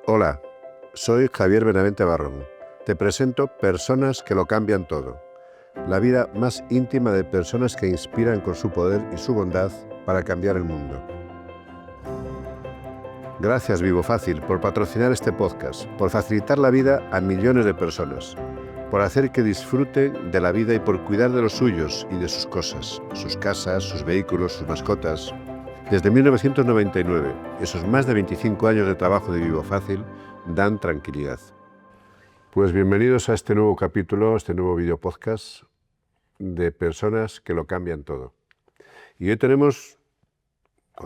Hola, soy Javier Benavente Barrón. Te presento Personas que lo cambian todo. La vida más íntima de personas que inspiran con su poder y su bondad para cambiar el mundo. Gracias Vivo Fácil por patrocinar este podcast, por facilitar la vida a millones de personas, por hacer que disfruten de la vida y por cuidar de los suyos y de sus cosas, sus casas, sus vehículos, sus mascotas. Desde 1999, esos más de 25 años de trabajo de Vivo Fácil dan tranquilidad. Pues bienvenidos a este nuevo capítulo, este nuevo video podcast de Personas que lo cambian todo. Y hoy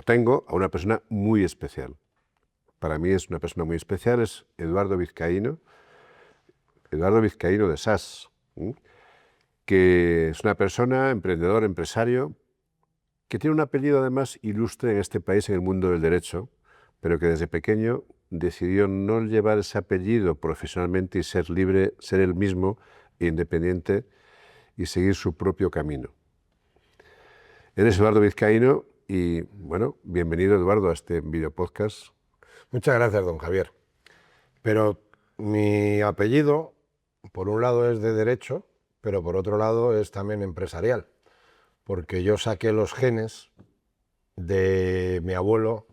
tengo a una persona muy especial. Para mí es una persona muy especial, es Eduardo Vizcaíno de SAS, que es una persona, emprendedor, empresario, que tiene un apellido además ilustre en este país, en el mundo del derecho, pero que desde pequeño decidió no llevar ese apellido profesionalmente y ser libre, ser él mismo, independiente y seguir su propio camino. Eres Eduardo Vizcaíno y, bueno, bienvenido Eduardo a este video podcast. Muchas gracias, don Javier. Pero mi apellido, por un lado es de derecho, pero por otro lado es también empresarial, porque yo saqué los genes de mi abuelo,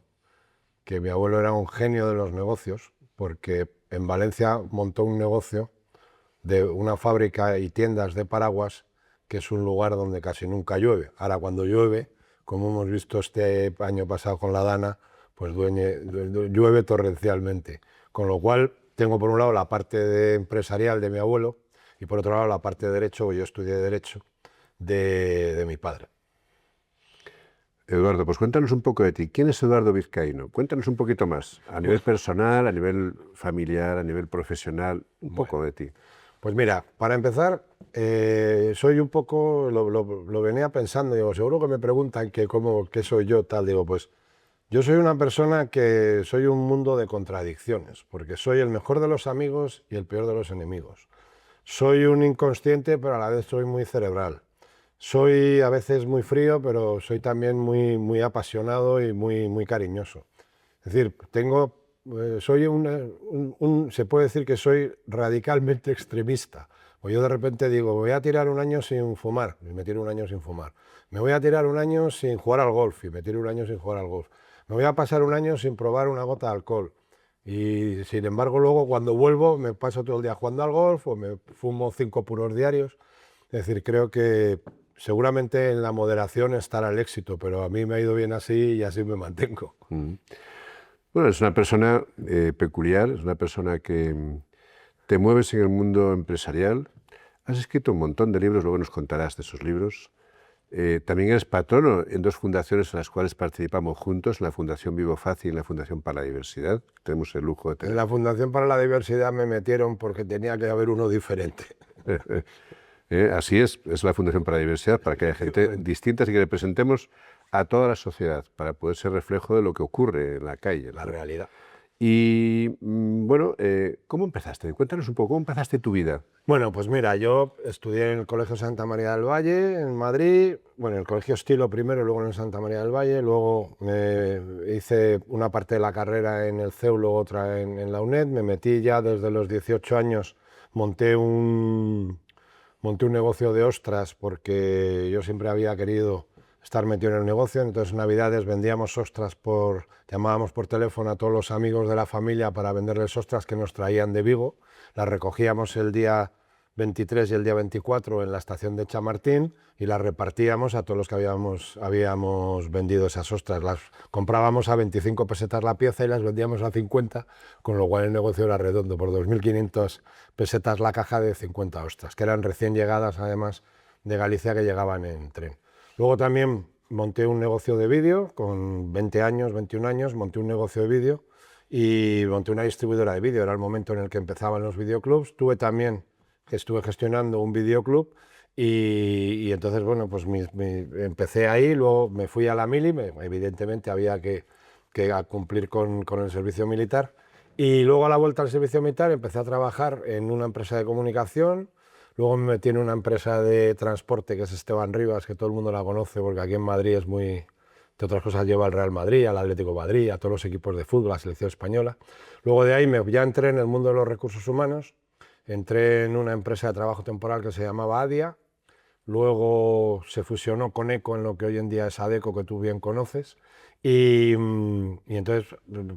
que mi abuelo era un genio de los negocios, porque en Valencia montó un negocio de una fábrica y tiendas de paraguas, que es un lugar donde casi nunca llueve. Ahora cuando llueve, como hemos visto este año pasado con la Dana, pues llueve torrencialmente. Con lo cual tengo por un lado la parte empresarial de mi abuelo y por otro lado la parte de derecho, yo estudié derecho, de mi padre. Eduardo, pues cuéntanos un poco de ti. ¿Quién es Eduardo Vizcaíno? Cuéntanos un poquito más, a nivel personal, a nivel familiar, a nivel profesional, un poco de ti. Pues mira, para empezar, soy un poco, lo venía pensando, digo, seguro que me preguntan qué soy yo, tal, digo, pues yo soy una persona que soy un mundo de contradicciones, porque soy el mejor de los amigos y el peor de los enemigos. Soy un inconsciente, pero a la vez soy muy cerebral. Soy a veces muy frío, pero soy también muy apasionado y muy cariñoso. Es decir, soy se puede decir que soy radicalmente extremista. O yo de repente digo, voy a tirar un año sin fumar, y me tiro un año sin fumar. Me voy a tirar un año sin jugar al golf, y me tiro un año sin jugar al golf. Me voy a pasar un año sin probar una gota de alcohol. Y sin embargo luego cuando vuelvo me paso todo el día jugando al golf o me fumo 5 puros diarios. Es decir, creo que seguramente en la moderación estará el éxito, pero a mí me ha ido bien así y así me mantengo. Bueno, es una persona peculiar, es una persona que te mueves en el mundo empresarial. Has escrito un montón de libros, luego nos contarás de esos libros. También eres patrono en dos fundaciones en las cuales participamos juntos, la Fundación Vivo Fácil y la Fundación para la Diversidad. Tenemos el lujo de tener. En la Fundación para la Diversidad me metieron porque tenía que haber uno diferente. Así es la Fundación para la Diversidad, para que haya gente distinta y que representemos a toda la sociedad, para poder ser reflejo de lo que ocurre en la calle. La realidad. Y bueno, ¿cómo empezaste? Cuéntanos un poco, ¿cómo empezaste tu vida? Bueno, pues mira, yo estudié en el Colegio Santa María del Valle, en Madrid, bueno, en el Colegio Estilo primero, luego en el Santa María del Valle, luego hice una parte de la carrera en el CEU, luego otra en la UNED, me metí ya desde los 18 años, monté un negocio de ostras porque yo siempre había querido estar metido en el negocio, entonces en Navidades vendíamos ostras llamábamos por teléfono a todos los amigos de la familia para venderles ostras que nos traían de Vigo, las recogíamos el día 23 y el día 24 en la estación de Chamartín y las repartíamos a todos los que habíamos vendido esas ostras. Las comprábamos a 25 pesetas la pieza y las vendíamos a 50, con lo cual el negocio era redondo, por 2.500 pesetas la caja de 50 ostras, que eran recién llegadas además de Galicia, que llegaban en tren. Luego también monté un negocio de vídeo, con 20 años, 21 años, monté un negocio de vídeo y monté una distribuidora de vídeo, era el momento en el que empezaban los videoclubs. Estuve gestionando un videoclub y entonces, bueno, pues empecé ahí, luego me fui a la mili, evidentemente había que cumplir con el servicio militar, y luego a la vuelta al servicio militar empecé a trabajar en una empresa de comunicación, luego me metí en una empresa de transporte que es Esteban Rivas, que todo el mundo la conoce porque aquí en Madrid es muy entre otras cosas llevo al Real Madrid, al Atlético de Madrid, a todos los equipos de fútbol, a la selección española. Luego de ahí ya entré en el mundo de los recursos humanos, entré en una empresa de trabajo temporal que se llamaba ADIA, luego se fusionó con ECO en lo que hoy en día es ADECO, que tú bien conoces, y entonces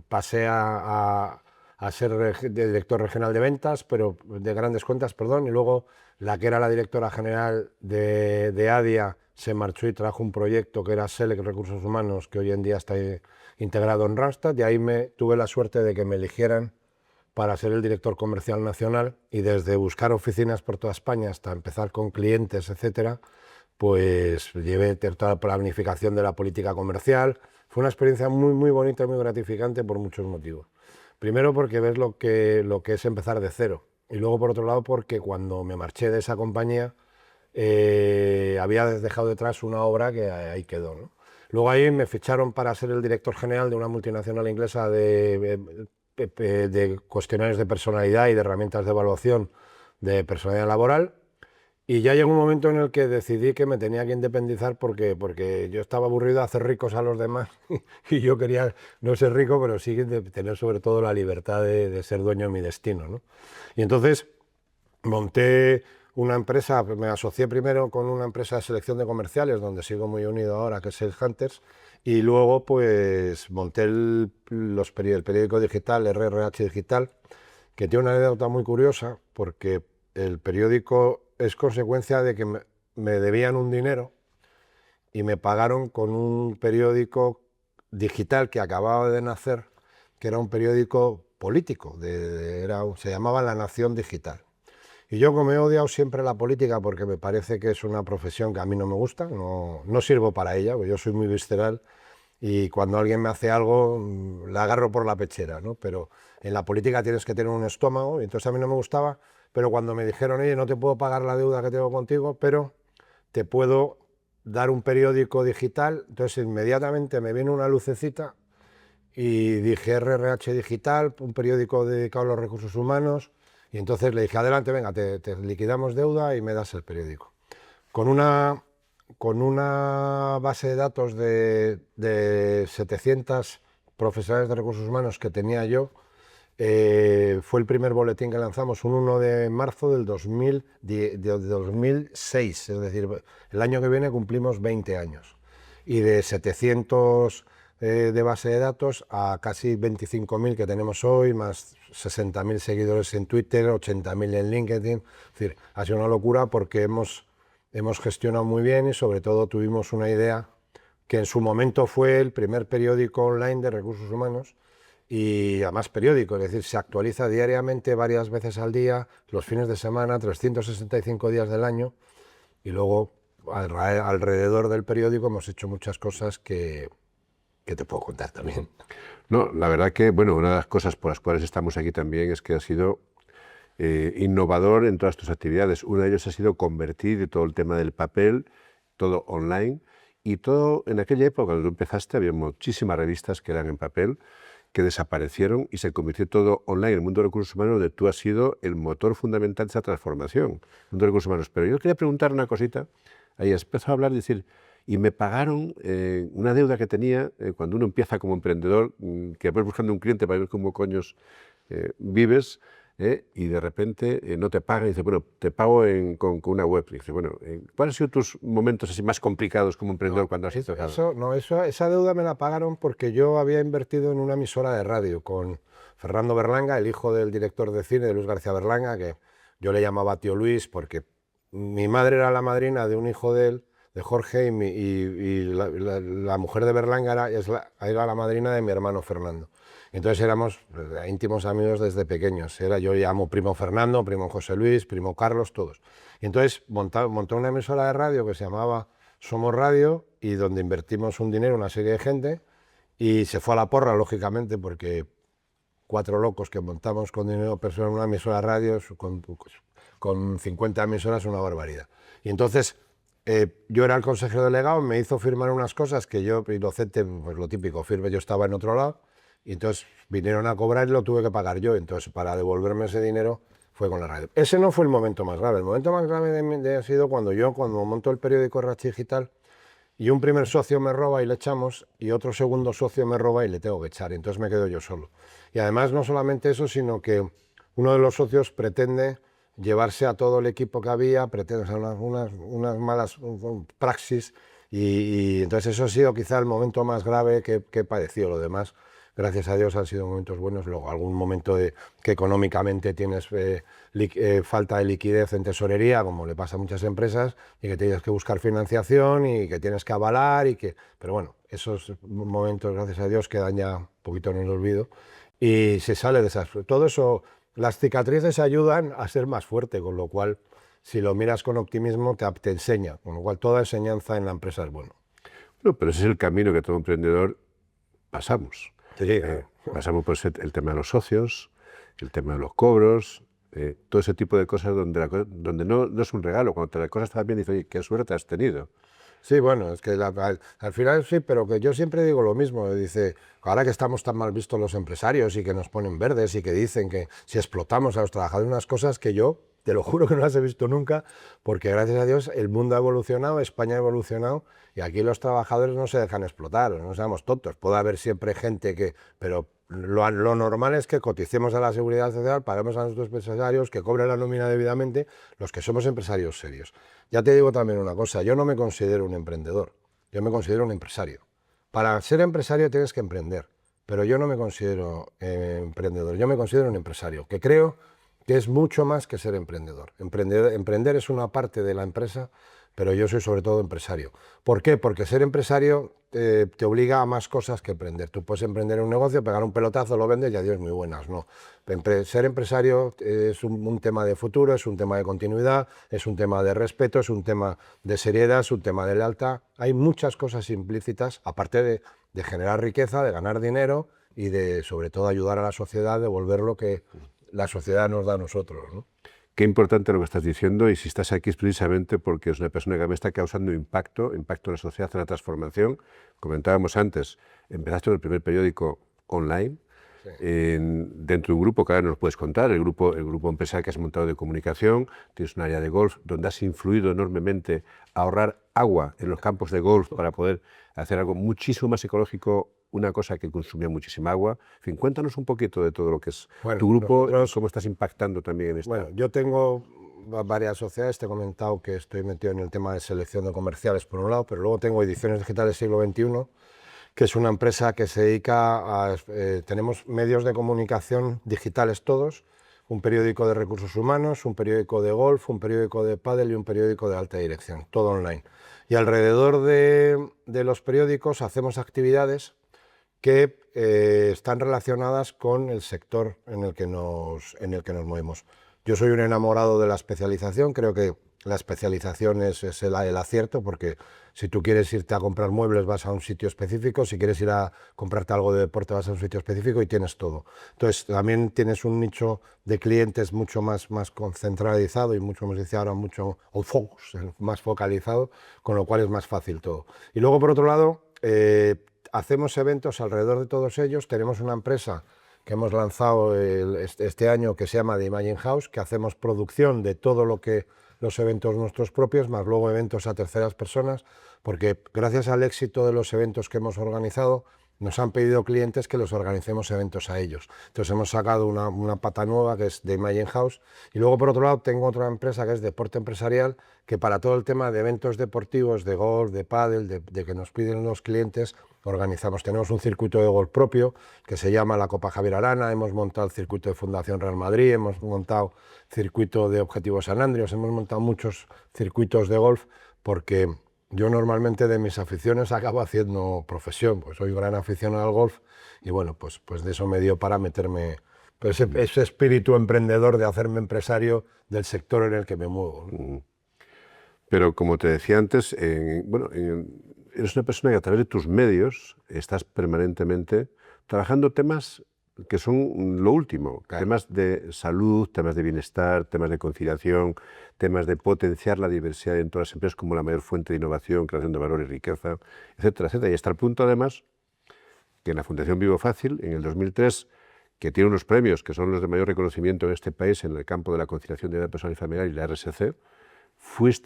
pasé a ser director regional de ventas, pero de grandes cuentas, perdón, y luego la que era la directora general de ADIA se marchó y trajo un proyecto que era Select Recursos Humanos, que hoy en día está integrado en Randstad, y ahí tuve la suerte de que me eligieran para ser el director comercial nacional, y desde buscar oficinas por toda España hasta empezar con clientes, etcétera, pues llevé toda la planificación de la política comercial. Fue una experiencia muy, muy bonita y muy gratificante por muchos motivos. Primero porque ves lo que es empezar de cero, y luego por otro lado porque cuando me marché de esa compañía había dejado detrás una obra que ahí quedó, ¿no? Luego ahí me ficharon para ser el director general de una multinacional inglesa de cuestionarios de personalidad y de herramientas de evaluación de personalidad laboral. Y ya llegó un momento en el que decidí que me tenía que independizar porque yo estaba aburrido de hacer ricos a los demás y yo quería no ser rico, pero sí tener sobre todo la libertad de ser dueño de mi destino, ¿no? Y entonces monté una empresa, me asocié primero con una empresa de selección de comerciales, donde sigo muy unido ahora, que es Sales Hunters, y luego pues monté el periódico digital, RRH Digital, que tiene una anécdota muy curiosa, porque el periódico es consecuencia de que me debían un dinero y me pagaron con un periódico digital que acababa de nacer, que era un periódico político, se llamaba La Nación Digital. Y yo, como he odiado siempre la política porque me parece que es una profesión que a mí no me gusta, no sirvo para ella, porque yo soy muy visceral y cuando alguien me hace algo la agarro por la pechera, ¿no? Pero en la política tienes que tener un estómago, y entonces a mí no me gustaba, pero cuando me dijeron, oye, no te puedo pagar la deuda que tengo contigo, pero te puedo dar un periódico digital, entonces inmediatamente me viene una lucecita y dije RRH Digital, un periódico dedicado a los recursos humanos, y entonces le dije, adelante, venga, te liquidamos deuda y me das el periódico. Con una base de datos de 700 profesionales de recursos humanos que tenía yo, fue el primer boletín que lanzamos, un 1 de marzo del 2006, es decir, el año que viene cumplimos 20 años. Y de 700 de base de datos a casi 25.000 que tenemos hoy, más 60.000 seguidores en Twitter, 80.000 en LinkedIn. Es decir, ha sido una locura porque hemos gestionado muy bien y sobre todo tuvimos una idea que en su momento fue el primer periódico online de recursos humanos, y además periódico, es decir, se actualiza diariamente varias veces al día, los fines de semana, 365 días del año, y luego alrededor del periódico hemos hecho muchas cosas que te puedo contar también. No, la verdad que, bueno, una de las cosas por las cuales estamos aquí también es que has sido innovador en todas tus actividades. Una de ellas ha sido convertir todo el tema del papel, todo online, y todo en aquella época cuando tú empezaste había muchísimas revistas que eran en papel, que desaparecieron y se convirtió todo online. En el mundo de recursos humanos, donde tú has sido el motor fundamental de esa transformación, el mundo de recursos humanos. Pero yo quería preguntar una cosita, ahí has empezado a hablar, decir, y me pagaron una deuda que tenía cuando uno empieza como emprendedor, que vas buscando un cliente para ver cómo coños vives, y de repente no te pagan y dice, bueno, te pago con una web. Y dice, bueno, ¿cuáles han sido tus momentos así más complicados como emprendedor cuando has hecho eso? Esa deuda me la pagaron porque yo había invertido en una emisora de radio con Fernando Berlanga, el hijo del director de cine de Luis García Berlanga, que yo le llamaba tío Luis porque mi madre era la madrina de un hijo de él, de Jorge, y la mujer de Berlanga era la madrina de mi hermano Fernando. Entonces éramos íntimos amigos desde pequeños. Yo llamo primo Fernando, primo José Luis, primo Carlos, todos. Y entonces montó una emisora de radio que se llamaba Somos Radio, y donde invertimos un dinero, una serie de gente, y se fue a la porra, lógicamente, porque 4 locos que montamos con dinero personal una emisora de radio, con 50 emisoras, una barbaridad. Y entonces yo era el consejero delegado, me hizo firmar unas cosas que yo, inocente, pues lo típico, firme, yo estaba en otro lado, y entonces vinieron a cobrar y lo tuve que pagar yo. Entonces, para devolverme ese dinero fue con la radio. Ese no fue el momento más grave. El momento más grave ha sido cuando monto el periódico RH Digital, y un primer socio me roba y le echamos, y otro segundo socio me roba y le tengo que echar, y entonces me quedo yo solo. Y además no solamente eso, sino que uno de los socios pretende llevarse a todo el equipo que había, pretende hacer unas malas praxis, y entonces eso ha sido quizá el momento más grave que he padecido. Lo demás, gracias a Dios, han sido momentos buenos. Luego algún momento que económicamente tienes falta de liquidez en tesorería, como le pasa a muchas empresas, y que tienes que buscar financiación y que tienes que avalar, pero bueno, esos momentos, gracias a Dios, quedan ya un poquito en el olvido y se sale de esas. Todo eso, las cicatrices ayudan a ser más fuerte, con lo cual, si lo miras con optimismo, te enseña, con lo cual toda enseñanza en la empresa es bueno. Bueno, pero ese es el camino que todo emprendedor pasamos. Sí, Pasamos por el tema de los socios, el tema de los cobros, todo ese tipo de cosas donde no es un regalo. Cuando la cosa está bien, dices, oye, qué suerte has tenido. Sí, bueno, es que al final sí, pero que yo siempre digo lo mismo. Dice, ahora que estamos tan mal vistos los empresarios y que nos ponen verdes y que dicen que si explotamos a los trabajadores, unas cosas que yo te lo juro que no las he visto nunca, porque gracias a Dios el mundo ha evolucionado, España ha evolucionado y aquí los trabajadores no se dejan explotar, no seamos tontos. Puede haber siempre gente pero lo normal es que coticemos a la seguridad social, paguemos a nuestros empresarios, que cobren la nómina debidamente, los que somos empresarios serios. Ya te digo también una cosa, yo no me considero un emprendedor, yo me considero un empresario. Para ser empresario tienes que emprender, pero yo no me considero emprendedor, yo me considero un empresario, que creo que es mucho más que ser emprendedor. Emprender es una parte de la empresa, pero yo soy sobre todo empresario. ¿Por qué? Porque ser empresario te obliga a más cosas que emprender. Tú puedes emprender un negocio, pegar un pelotazo, lo vendes y adiós, muy buenas. No. Ser empresario es un tema de futuro, es un tema de continuidad, es un tema de respeto, es un tema de seriedad, es un tema de lealtad. Hay muchas cosas implícitas, aparte de generar riqueza, de ganar dinero y de, sobre todo, ayudar a la sociedad a devolver lo que la sociedad nos da a nosotros, ¿no? Qué importante lo que estás diciendo, y si estás aquí es precisamente porque es una persona que me está causando impacto en la sociedad, en la transformación. Comentábamos antes, empezaste con el primer periódico online, sí, dentro de un grupo que ahora nos puedes contar, el grupo empresarial que has montado de comunicación, tienes un área de golf donde has influido enormemente a ahorrar agua en los campos de golf para poder hacer algo muchísimo más ecológico, una cosa que consumía muchísima agua. En fin, cuéntanos un poquito de todo lo que es tu grupo y cómo estás impactando también en esto. Bueno, yo tengo varias sociedades, te he comentado que estoy metido en el tema de selección de comerciales por un lado, pero luego tengo Ediciones Digitales Siglo XXI, que es una empresa que se dedica a... tenemos medios de comunicación digitales todos, un periódico de recursos humanos, un periódico de golf, un periódico de pádel y un periódico de alta dirección, todo online. Y alrededor de los periódicos hacemos actividades que están relacionadas con el sector en el que nos movemos. Yo soy un enamorado de la especialización, creo que la especialización es el acierto, porque si tú quieres irte a comprar muebles vas a un sitio específico, si quieres ir a comprarte algo de deporte vas a un sitio específico y tienes todo. Entonces también tienes un nicho de clientes mucho más concentralizado y mucho más, dice ahora, mucho focus, más focalizado, con lo cual es más fácil todo. Y luego, por otro lado, hacemos eventos alrededor de todos ellos. Tenemos una empresa que hemos lanzado este año que se llama The Imagine House, que hacemos producción de todo lo que los eventos nuestros propios, más luego eventos a terceras personas, porque gracias al éxito de los eventos que hemos organizado, nos han pedido clientes que los organicemos eventos a ellos. Entonces hemos sacado una pata nueva que es The Imagine House, y luego por otro lado tengo otra empresa que es Deporte Empresarial, que para todo el tema de eventos deportivos, de golf, de pádel, de que nos piden los clientes, organizamos. Tenemos un circuito de golf propio que se llama la Copa Javier Arana, hemos montado el circuito de Fundación Real Madrid, hemos montado circuito de Objetivo San Andreas, hemos montado muchos circuitos de golf, porque yo normalmente de mis aficiones acabo haciendo profesión, pues soy gran aficionado al golf y bueno, pues de eso me dio para meterme, pues ese espíritu emprendedor de hacerme empresario del sector en el que me muevo, ¿no? Pero como te decía antes, eres una persona que a través de tus medios estás permanentemente trabajando temas que son lo último, claro. Temas de salud, temas de bienestar, temas de conciliación, temas de potenciar la diversidad dentro de las empresas como la mayor fuente de innovación, creación de valor y riqueza, etcétera, etcétera. Y hasta el punto, además, que en la Fundación Vivo Fácil, en el 2003, que tiene unos premios que son los de mayor reconocimiento en este país en el campo de la conciliación de vida personal y familiar y la RSC,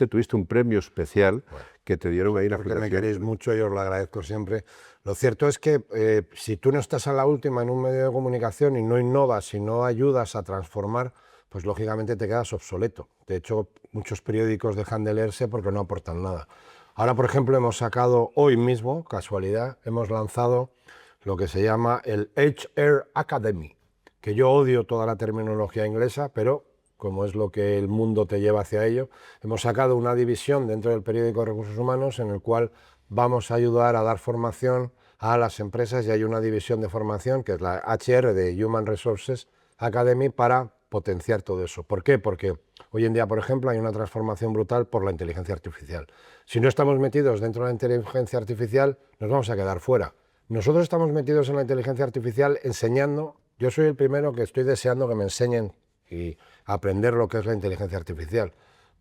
tuviste un premio especial que te dieron ahí en la Porque me Fundación. queréis mucho y os lo agradezco siempre. Lo cierto es que si tú no estás a la última en un medio de comunicación y no innovas y no ayudas a transformar, pues lógicamente te quedas obsoleto. De hecho, muchos periódicos dejan de leerse porque no aportan nada. Ahora, por ejemplo, hemos sacado hoy mismo, casualidad, hemos lanzado lo que se llama el HR Academy, que yo odio toda la terminología inglesa, pero como es lo que el mundo te lleva hacia ello, hemos sacado una división dentro del periódico de Recursos Humanos en el cual vamos a ayudar a dar formación a las empresas y hay una división de formación que es la HR de Human Resources Academy para potenciar todo eso. ¿Por qué? Porque hoy en día, por ejemplo, hay una transformación brutal por la inteligencia artificial. Si no estamos metidos dentro de la inteligencia artificial, nos vamos a quedar fuera. Nosotros estamos metidos en la inteligencia artificial enseñando. Yo soy el primero que estoy deseando que me enseñen y aprender lo que es la inteligencia artificial,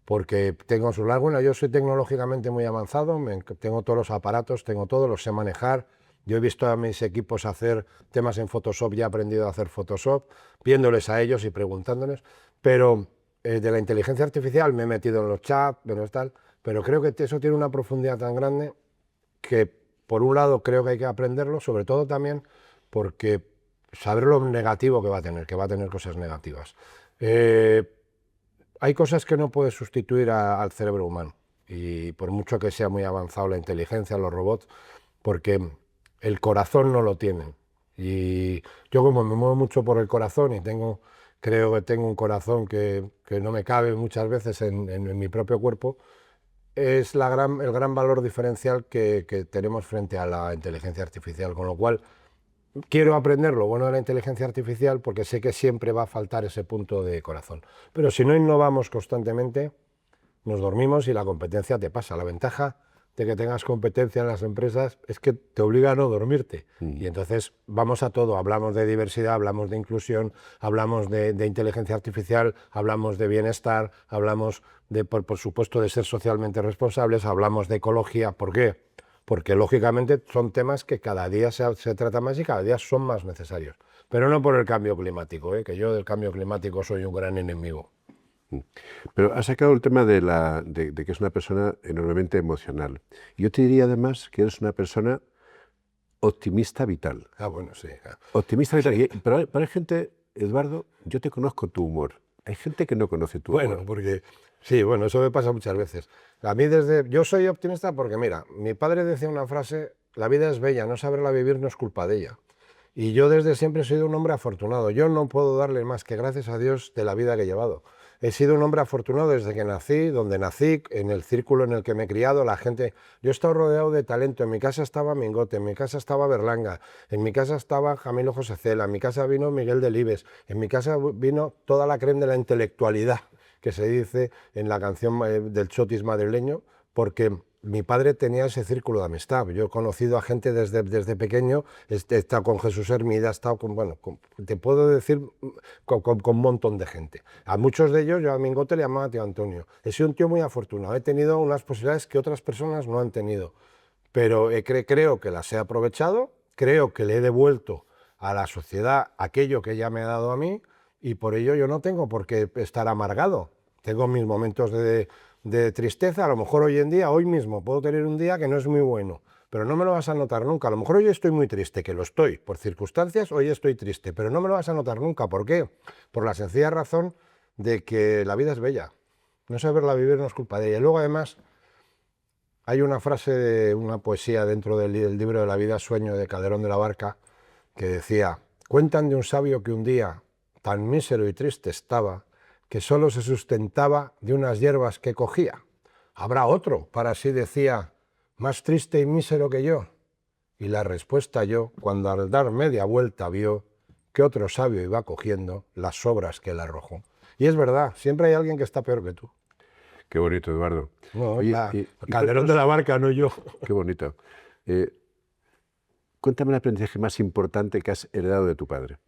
porque tengo su lado. Bueno, yo soy tecnológicamente muy avanzado, tengo todos los aparatos, tengo todo, los sé manejar. Yo he visto a mis equipos hacer temas en Photoshop y he aprendido a hacer Photoshop, viéndoles a ellos y preguntándoles, pero de la inteligencia artificial me he metido en los chats, tal, pero creo que eso tiene una profundidad tan grande que, por un lado, creo que hay que aprenderlo, sobre todo también porque saber lo negativo que va a tener cosas negativas. Hay cosas que no puedes sustituir al cerebro humano, y por mucho que sea muy avanzado la inteligencia, los robots, porque el corazón no lo tienen. Y yo, como me muevo mucho por el corazón y creo que tengo un corazón que no me cabe muchas veces en mi propio cuerpo, es el gran valor diferencial que tenemos frente a la inteligencia artificial, con lo cual quiero aprender lo bueno de la inteligencia artificial porque sé que siempre va a faltar ese punto de corazón. Pero si no innovamos constantemente, nos dormimos y la competencia te pasa. La ventaja de que tengas competencia en las empresas es que te obliga a no dormirte. Y entonces vamos a todo. Hablamos de diversidad, hablamos de inclusión, hablamos de inteligencia artificial, hablamos de bienestar, hablamos por supuesto, de ser socialmente responsables, hablamos de ecología. ¿Por qué? Porque lógicamente son temas que cada día se tratan más y cada día son más necesarios. Pero no por el cambio climático, que yo del cambio climático soy un gran enemigo. Pero has sacado el tema de que es una persona enormemente emocional. Yo te diría además que eres una persona optimista vital. Ah, bueno, sí. Optimista vital. Pero hay gente, Eduardo, yo te conozco tu humor. Hay gente que no conoce tu humor. Bueno, porque sí, bueno, eso me pasa muchas veces. A mí yo soy optimista porque, mira, mi padre decía una frase: la vida es bella, no saberla vivir no es culpa de ella. Y yo desde siempre he sido un hombre afortunado. Yo no puedo darle más que gracias a Dios de la vida que he llevado. He sido un hombre afortunado desde que nací, donde nací, en el círculo en el que me he criado, la gente. Yo he estado rodeado de talento. En mi casa estaba Mingote, en mi casa estaba Berlanga, en mi casa estaba Camilo José Cela, en mi casa vino Miguel Delibes, en mi casa vino toda la crema de la intelectualidad, que se dice en la canción del chotis madrileño, porque mi padre tenía ese círculo de amistad. Yo he conocido a gente desde pequeño, he estado con Jesús Hermida, he estado te puedo decir, con un montón de gente. A muchos de ellos, yo a Mingote le llamaba tío Antonio. He sido un tío muy afortunado, he tenido unas posibilidades que otras personas no han tenido, pero creo que las he aprovechado, creo que le he devuelto a la sociedad aquello que ella me ha dado a mí, y por ello yo no tengo por qué estar amargado. Tengo mis momentos de tristeza. A lo mejor hoy mismo, puedo tener un día que no es muy bueno, pero no me lo vas a notar nunca. A lo mejor hoy estoy muy triste, que lo estoy, por circunstancias, hoy estoy triste, pero no me lo vas a notar nunca. ¿Por qué? Por la sencilla razón de que la vida es bella. No saberla vivir no es culpa de ella. Y luego, además, hay una frase de una poesía dentro del libro de la vida, Sueño, de Calderón de la Barca, que decía: cuentan de un sabio que un día tan mísero y triste estaba, que solo se sustentaba de unas hierbas que cogía. Habrá otro, para sí decía, más triste y mísero que yo. Y la respuesta yo, cuando al dar media vuelta vio que otro sabio iba cogiendo las sobras que él arrojó. Y es verdad, siempre hay alguien que está peor que tú. Qué bonito, Eduardo. No, oye, Calderón de la Barca, no yo. Qué bonito. Cuéntame el aprendizaje más importante que has heredado de tu padre.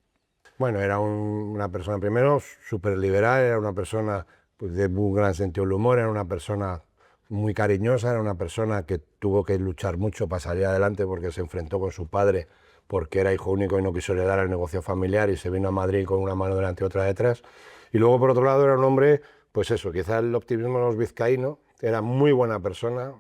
Bueno, era una persona, primero, súper liberal, era una persona pues, de muy gran sentido del humor, era una persona muy cariñosa, era una persona que tuvo que luchar mucho para salir adelante porque se enfrentó con su padre, porque era hijo único y no quiso heredar el negocio familiar y se vino a Madrid con una mano delante y otra detrás. Y luego, por otro lado, era un hombre Pues eso, quizá el optimismo de los vizcaínos, era muy buena persona,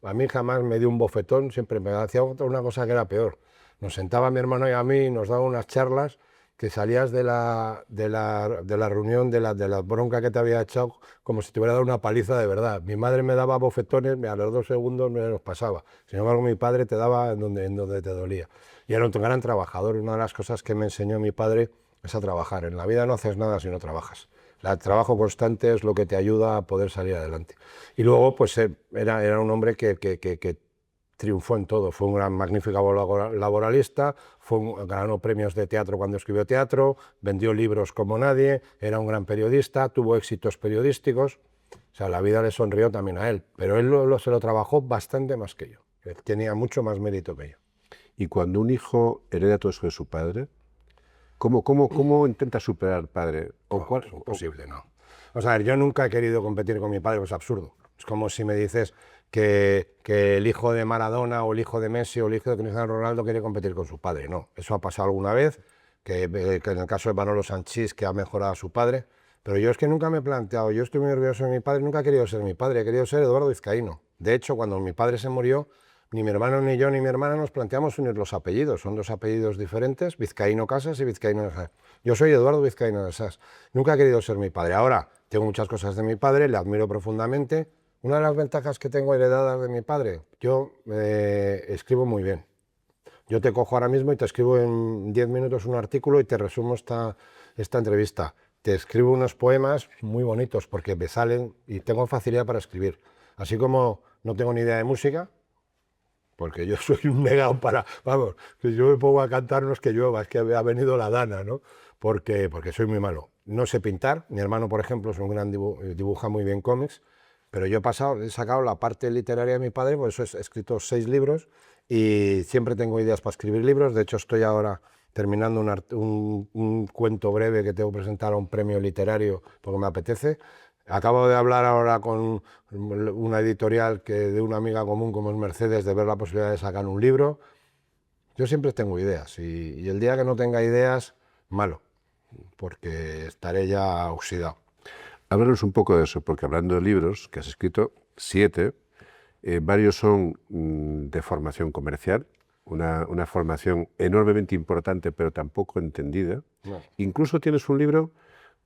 a mí jamás me dio un bofetón, siempre me hacía una cosa que era peor. Nos sentaba mi hermano y a mí y nos daba unas charlas que salías de la reunión, de la bronca que te había echado, como si te hubiera dado una paliza de verdad. Mi madre me daba bofetones, a los 2 segundos me los pasaba. Sin embargo, mi padre te daba en donde te dolía. Y era un gran trabajador. Una de las cosas que me enseñó mi padre es a trabajar. En la vida no haces nada si no trabajas. El trabajo constante es lo que te ayuda a poder salir adelante. Y luego, pues era un hombre que triunfó en todo. Fue un gran, magnífico laboralista, ganó premios de teatro cuando escribió teatro, vendió libros como nadie, era un gran periodista, tuvo éxitos periodísticos. O sea, la vida le sonrió también a él, pero él se lo trabajó bastante más que yo. Tenía mucho más mérito que yo. Y cuando un hijo hereda todo eso de su padre, ¿cómo intenta superar al padre? Es imposible, no. O sea, yo nunca he querido competir con mi padre, pues es absurdo. Es como si me dices que el hijo de Maradona o el hijo de Messi o el hijo de Cristiano Ronaldo quiere competir con su padre. No, eso ha pasado alguna vez, que en el caso de Manolo Sanchís, que ha mejorado a su padre, pero yo es que nunca me he planteado, yo estoy muy orgulloso de mi padre, nunca he querido ser mi padre, he querido ser Eduardo Vizcaíno. De hecho, cuando mi padre se murió, ni mi hermano, ni yo, ni mi hermana nos planteamos unir los apellidos. Son 2 apellidos diferentes, Vizcaíno Casas y Vizcaíno de Sas. Yo soy Eduardo Vizcaíno de Sas. Nunca he querido ser mi padre. Ahora, tengo muchas cosas de mi padre, le admiro profundamente. Una de las ventajas que tengo heredadas de mi padre, yo escribo muy bien. Yo te cojo ahora mismo y te escribo en 10 minutos un artículo y te resumo esta entrevista. Te escribo unos poemas muy bonitos porque me salen y tengo facilidad para escribir. Así como no tengo ni idea de música, porque yo soy un negado vamos, que yo me pongo a cantar no es que llueva, es que ha venido la dana, ¿no? Porque soy muy malo. No sé pintar, mi hermano, por ejemplo, es un gran dibuja muy bien cómics, pero yo he sacado la parte literaria de mi padre, por eso he escrito 6 libros y siempre tengo ideas para escribir libros. De hecho, estoy ahora terminando un cuento breve que tengo que presentar a un premio literario porque me apetece. Acabo de hablar ahora con una editorial de una amiga común como es Mercedes, de ver la posibilidad de sacar un libro. Yo siempre tengo ideas y el día que no tenga ideas, malo, porque estaré ya oxidado. Háblanos un poco de eso, porque hablando de libros, que has escrito 7, varios son de formación comercial, una formación enormemente importante, pero tampoco entendida. No. Incluso tienes un libro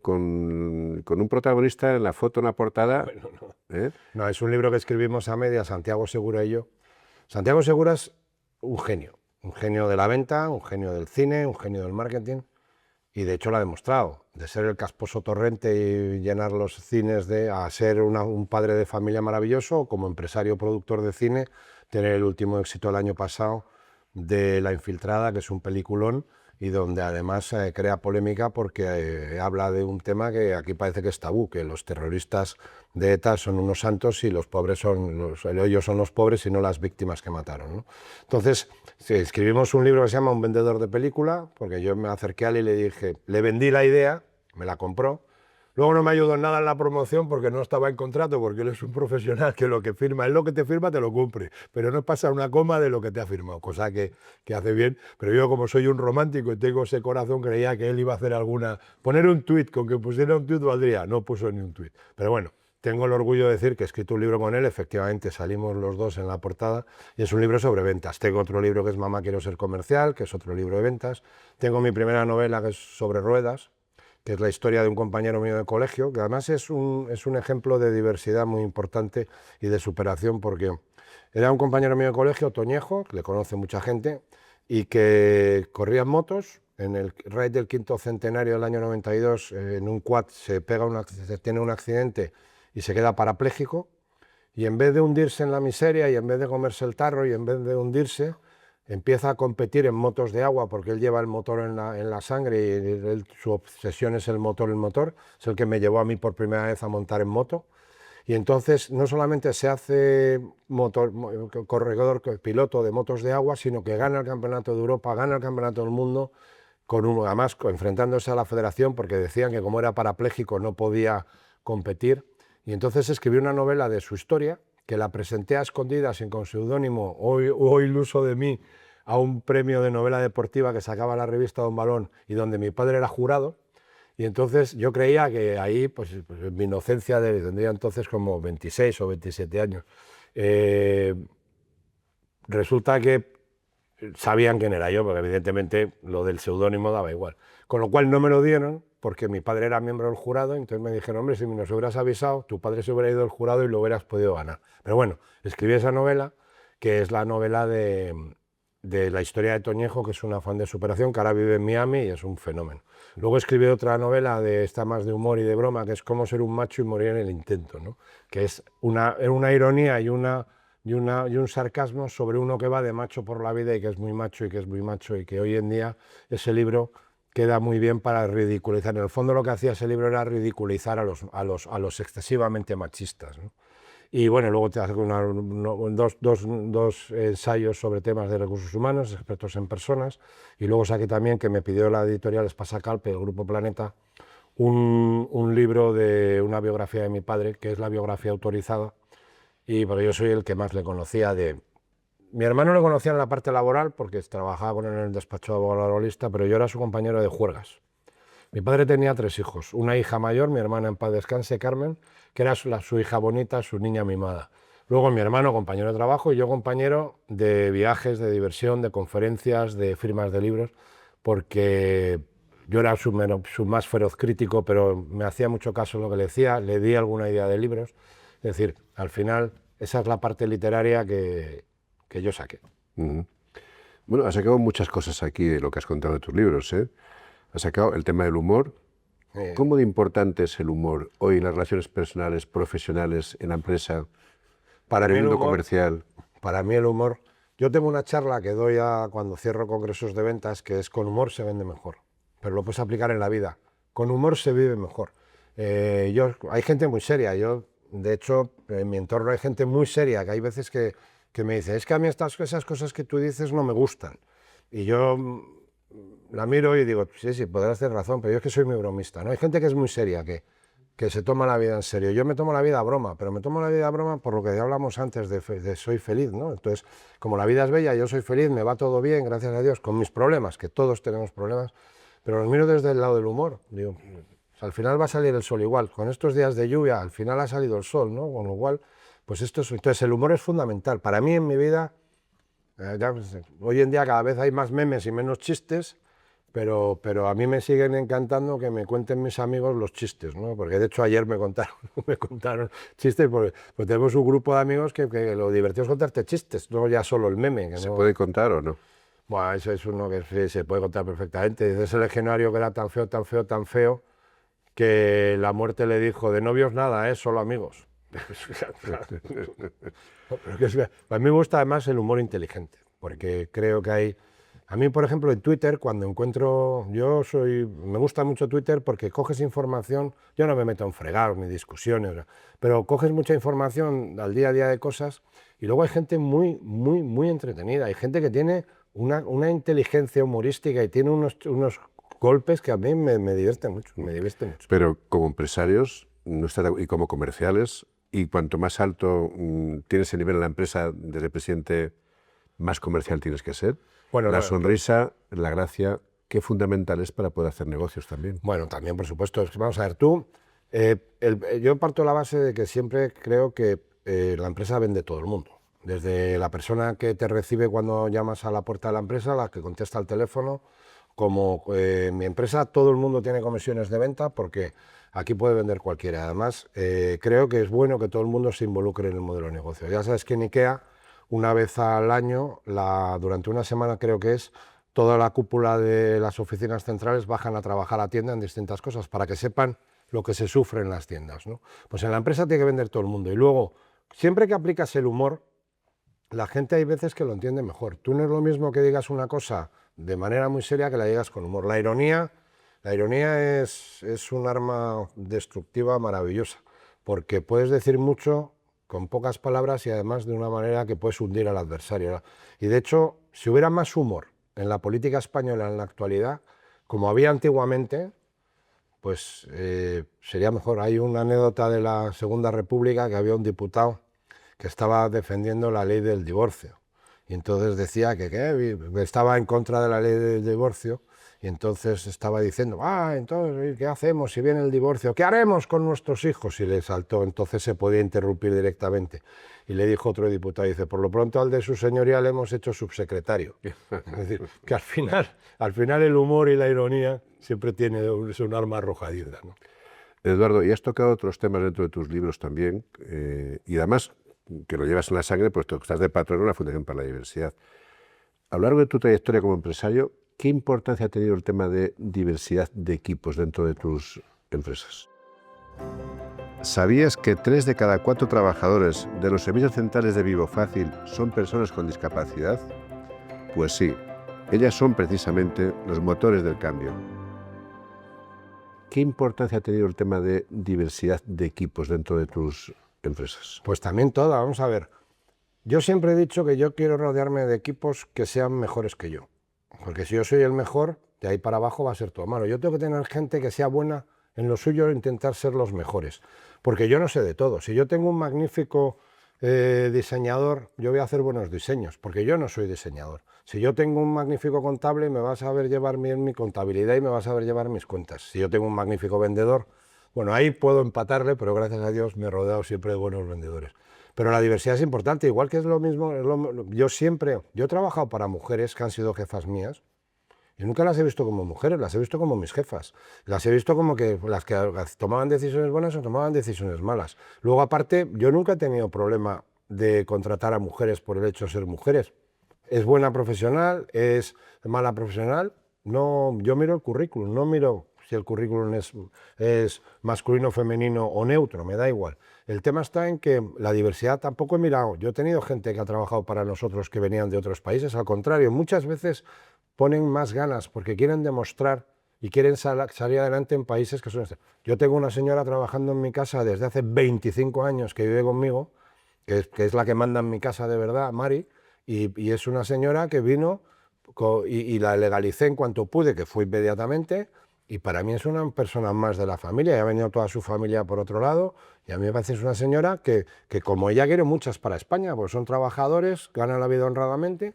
con un protagonista en la foto, en la portada. Bueno, no. No, es un libro que escribimos a media, Santiago Segura y yo. Santiago Segura es un genio de la venta, un genio del cine, un genio del marketing, y de hecho lo ha demostrado, de ser el casposo torrente y llenar los cines a ser un padre de familia maravilloso, como empresario productor de cine, tener el último éxito el año pasado de La Infiltrada, que es un peliculón, y donde además crea polémica porque habla de un tema que aquí parece que es tabú, que los terroristas de ETA son unos santos y los pobres ellos son los pobres y no las víctimas que mataron, ¿no? Entonces, sí, escribimos un libro que se llama Un vendedor de película, porque yo me acerqué a él y le dije, le vendí la idea, me la compró. Luego no me ayudó en nada en la promoción porque no estaba en contrato, porque él es un profesional que lo que firma, él lo que te firma te lo cumple, pero no pasa una coma de lo que te ha firmado, cosa que hace bien. Pero yo, como soy un romántico y tengo ese corazón, creía que él iba a hacer poner un tuit, con que pusiera un tuit valdría, no puso ni un tuit. Pero bueno, tengo el orgullo de decir que he escrito un libro con él, efectivamente salimos los dos en la portada, y es un libro sobre ventas. Tengo otro libro que es Mamá, quiero ser comercial, que es otro libro de ventas. Tengo mi primera novela que es sobre ruedas, que es la historia de un compañero mío de colegio, que además es un ejemplo de diversidad muy importante y de superación, porque era un compañero mío de colegio, Toñejo, que le conoce mucha gente, y que corría en motos. En el raid del 5º centenario del año 92, en un quad tiene un accidente y se queda parapléjico, y en vez de hundirse en la miseria, y en vez de comerse el tarro, y en vez de hundirse, empieza a competir en motos de agua porque él lleva el motor en la sangre y su obsesión es el motor, es el que me llevó a mí por primera vez a montar en moto. Y entonces no solamente se hace corredor, piloto de motos de agua, sino que gana el Campeonato de Europa, gana el Campeonato del Mundo, además enfrentándose a la federación porque decían que como era parapléjico no podía competir. Y entonces escribí una novela de su historia, que la presenté a escondidas con seudónimo o iluso de mí a un premio de novela deportiva que sacaba la revista Don Balón y donde mi padre era jurado. Y entonces yo creía que ahí, pues en mi inocencia, tendría entonces como 26 o 27 años, eh, resulta que sabían quién era yo, porque evidentemente lo del seudónimo daba igual. Con lo cual no me lo dieron, porque mi padre era miembro del jurado, entonces me dijeron, hombre, si nos hubieras avisado, tu padre se hubiera ido al jurado y lo hubieras podido ganar. Pero bueno, escribí esa novela, que es la novela de la historia de Toñejo, que es un afán de superación, que ahora vive en Miami y es un fenómeno. Luego escribí otra novela de esta más de humor y de broma, que es Cómo ser un macho y morir en el intento, ¿no? Que es una ironía y un sarcasmo sobre uno que va de macho por la vida y que es muy macho y que es muy macho, y que hoy en día ese libro queda muy bien para ridiculizar. En el fondo lo que hacía ese libro era ridiculizar a los excesivamente machistas, ¿no? Y bueno, luego te hace dos ensayos sobre temas de recursos humanos, expertos en personas, y luego saqué también, que me pidió la editorial Espasacalpe, el Grupo Planeta, un libro de una biografía de mi padre, que es la biografía autorizada, y pero yo soy el que más le conocía de... Mi hermano le conocía en la parte laboral, porque trabajaba con él en el despacho de abogado laboralista, pero yo era su compañero de juergas. Mi padre tenía 3 hijos, una hija mayor, mi hermana en paz descanse, Carmen, que era su hija bonita, su niña mimada. Luego mi hermano, compañero de trabajo, y yo compañero de viajes, de diversión, de conferencias, de firmas de libros, porque yo era su más feroz crítico, pero me hacía mucho caso en lo que le decía, le di alguna idea de libros. Es decir, al final, esa es la parte literaria que yo saqué. Bueno, has sacado muchas cosas aquí de lo que has contado de tus libros, ¿eh? Has sacado el tema del humor. ¿Cómo de importante es el humor hoy en las relaciones personales, profesionales, en la empresa, Para en mí el el mundo humor, comercial? para mí el humor... Yo tengo una charla que doy cuando cierro congresos de ventas, que es: con humor se vende mejor, pero lo puedes aplicar en la vida. Con humor se vive mejor. Hay gente muy seria. De hecho, en mi entorno hay gente muy seria, que hay veces que me dice, es que a mí esas cosas que tú dices no me gustan. Y yo la miro y digo, sí, podrás tener razón, pero yo es que soy muy bromista, ¿no? Hay gente que es muy seria, que se toma la vida en serio. Yo me tomo la vida a broma, pero me tomo la vida a broma por lo que ya hablamos antes de soy feliz, ¿no? Entonces, como la vida es bella, yo soy feliz, me va todo bien, gracias a Dios, con mis problemas, que todos tenemos problemas, pero los miro desde el lado del humor. Digo, pues al final va a salir el sol igual. Con estos días de lluvia, al final ha salido el sol, ¿no? Con lo cual, pues entonces el humor es fundamental. Para mí en mi vida, hoy en día cada vez hay más memes y menos chistes, pero a mí me siguen encantando que me cuenten mis amigos los chistes, ¿no? Porque de hecho ayer me contaron, me contaron chistes, porque pues tenemos un grupo de amigos que lo divertido es contarte chistes, no ya solo el meme. ¿Se puede contar o no? Bueno, eso es uno que sí, se puede contar perfectamente. Ese legionario que era tan feo, tan feo, tan feo, que la muerte le dijo, de novios nada, solo amigos. A mí me gusta además el humor inteligente, porque creo que hay... A mí, por ejemplo, en Twitter, cuando encuentro... Me gusta mucho Twitter porque coges información... Yo no me meto en fregar ni discusiones, pero coges mucha información al día a día de cosas, y luego hay gente muy, muy, muy entretenida. Hay gente que tiene una inteligencia humorística y tiene unos golpes que a mí me divierten mucho, me divierte mucho. Pero como empresarios y como comerciales, y cuanto más alto tienes el nivel en la empresa desde presidente, más comercial tienes que ser. Bueno, la sonrisa, la gracia, qué fundamental es para poder hacer negocios también. Bueno, también, por supuesto. Vamos a ver, yo parto de la base de que siempre creo que la empresa vende todo el mundo. Desde la persona que te recibe cuando llamas a la puerta de la empresa, la que contesta al teléfono, como en mi empresa todo el mundo tiene comisiones de venta, porque aquí puede vender cualquiera. Además, creo que es bueno que todo el mundo se involucre en el modelo de negocio. Ya sabes que en IKEA, una vez al año, durante una semana creo que es, toda la cúpula de las oficinas centrales bajan a trabajar a tienda en distintas cosas para que sepan lo que se sufre en las tiendas, ¿no? Pues en la empresa tiene que vender todo el mundo. Y luego, siempre que aplicas el humor, la gente hay veces que lo entiende mejor. Tú no es lo mismo que digas una cosa de manera muy seria que la digas con humor. La ironía es un arma destructiva maravillosa, porque puedes decir mucho con pocas palabras y además de una manera que puedes hundir al adversario. Y de hecho, si hubiera más humor en la política española en la actualidad, como había antiguamente, pues sería mejor. Hay una anécdota de la Segunda República, que había un diputado que estaba defendiendo la ley del divorcio. Y entonces decía que estaba en contra de la ley del divorcio, Y entonces estaba diciendo, entonces, ¿qué hacemos si viene el divorcio? ¿Qué haremos con nuestros hijos? Y le saltó, entonces se podía interrumpir directamente. Y le dijo otro diputado, dice, por lo pronto al de su señoría le hemos hecho subsecretario. Es decir, que al final el humor y la ironía siempre es un arma arrojadiza, ¿no? Eduardo, y has tocado otros temas dentro de tus libros también, y además que lo llevas en la sangre, puesto que estás de patrono en la Fundación para la Diversidad. A lo largo de tu trayectoria como empresario, ¿qué importancia ha tenido el tema de diversidad de equipos dentro de tus empresas? ¿Sabías que 3 de cada 4 trabajadores de los servicios centrales de Vivo Fácil son personas con discapacidad? Pues sí, ellas son precisamente los motores del cambio. ¿Qué importancia ha tenido el tema de diversidad de equipos dentro de tus empresas? Pues también toda, vamos a ver. Yo siempre he dicho que yo quiero rodearme de equipos que sean mejores que yo. Porque si yo soy el mejor, de ahí para abajo va a ser todo malo. Yo tengo que tener gente que sea buena en lo suyo e intentar ser los mejores. Porque yo no sé de todo. Si yo tengo un magnífico diseñador, yo voy a hacer buenos diseños, porque yo no soy diseñador. Si yo tengo un magnífico contable, me va a saber llevar bien mi contabilidad y me va a saber llevar mis cuentas. Si yo tengo un magnífico vendedor, bueno, ahí puedo empatarle, pero gracias a Dios me he rodeado siempre de buenos vendedores. Pero la diversidad es importante, igual que es lo mismo, yo he trabajado para mujeres que han sido jefas mías, y nunca las he visto como mujeres, las he visto como mis jefas. Las he visto como que las que tomaban decisiones buenas o tomaban decisiones malas. Luego, aparte, yo nunca he tenido problema de contratar a mujeres por el hecho de ser mujeres. ¿Es buena profesional? ¿Es mala profesional? No, yo miro el currículum, no miro si el currículum es masculino, femenino o neutro, me da igual. El tema está en que la diversidad tampoco he mirado. Yo he tenido gente que ha trabajado para nosotros que venían de otros países, al contrario, muchas veces ponen más ganas porque quieren demostrar y quieren salir adelante en países que son... Yo tengo una señora trabajando en mi casa desde hace 25 años que vive conmigo, que es la que manda en mi casa de verdad, Mari, y es una señora que vino y la legalicé en cuanto pude, que fue inmediatamente, y para mí es una persona más de la familia, ya ha venido toda su familia por otro lado, y a mí me parece que es una señora que como ella quiere muchas para España, porque son trabajadores, ganan la vida honradamente,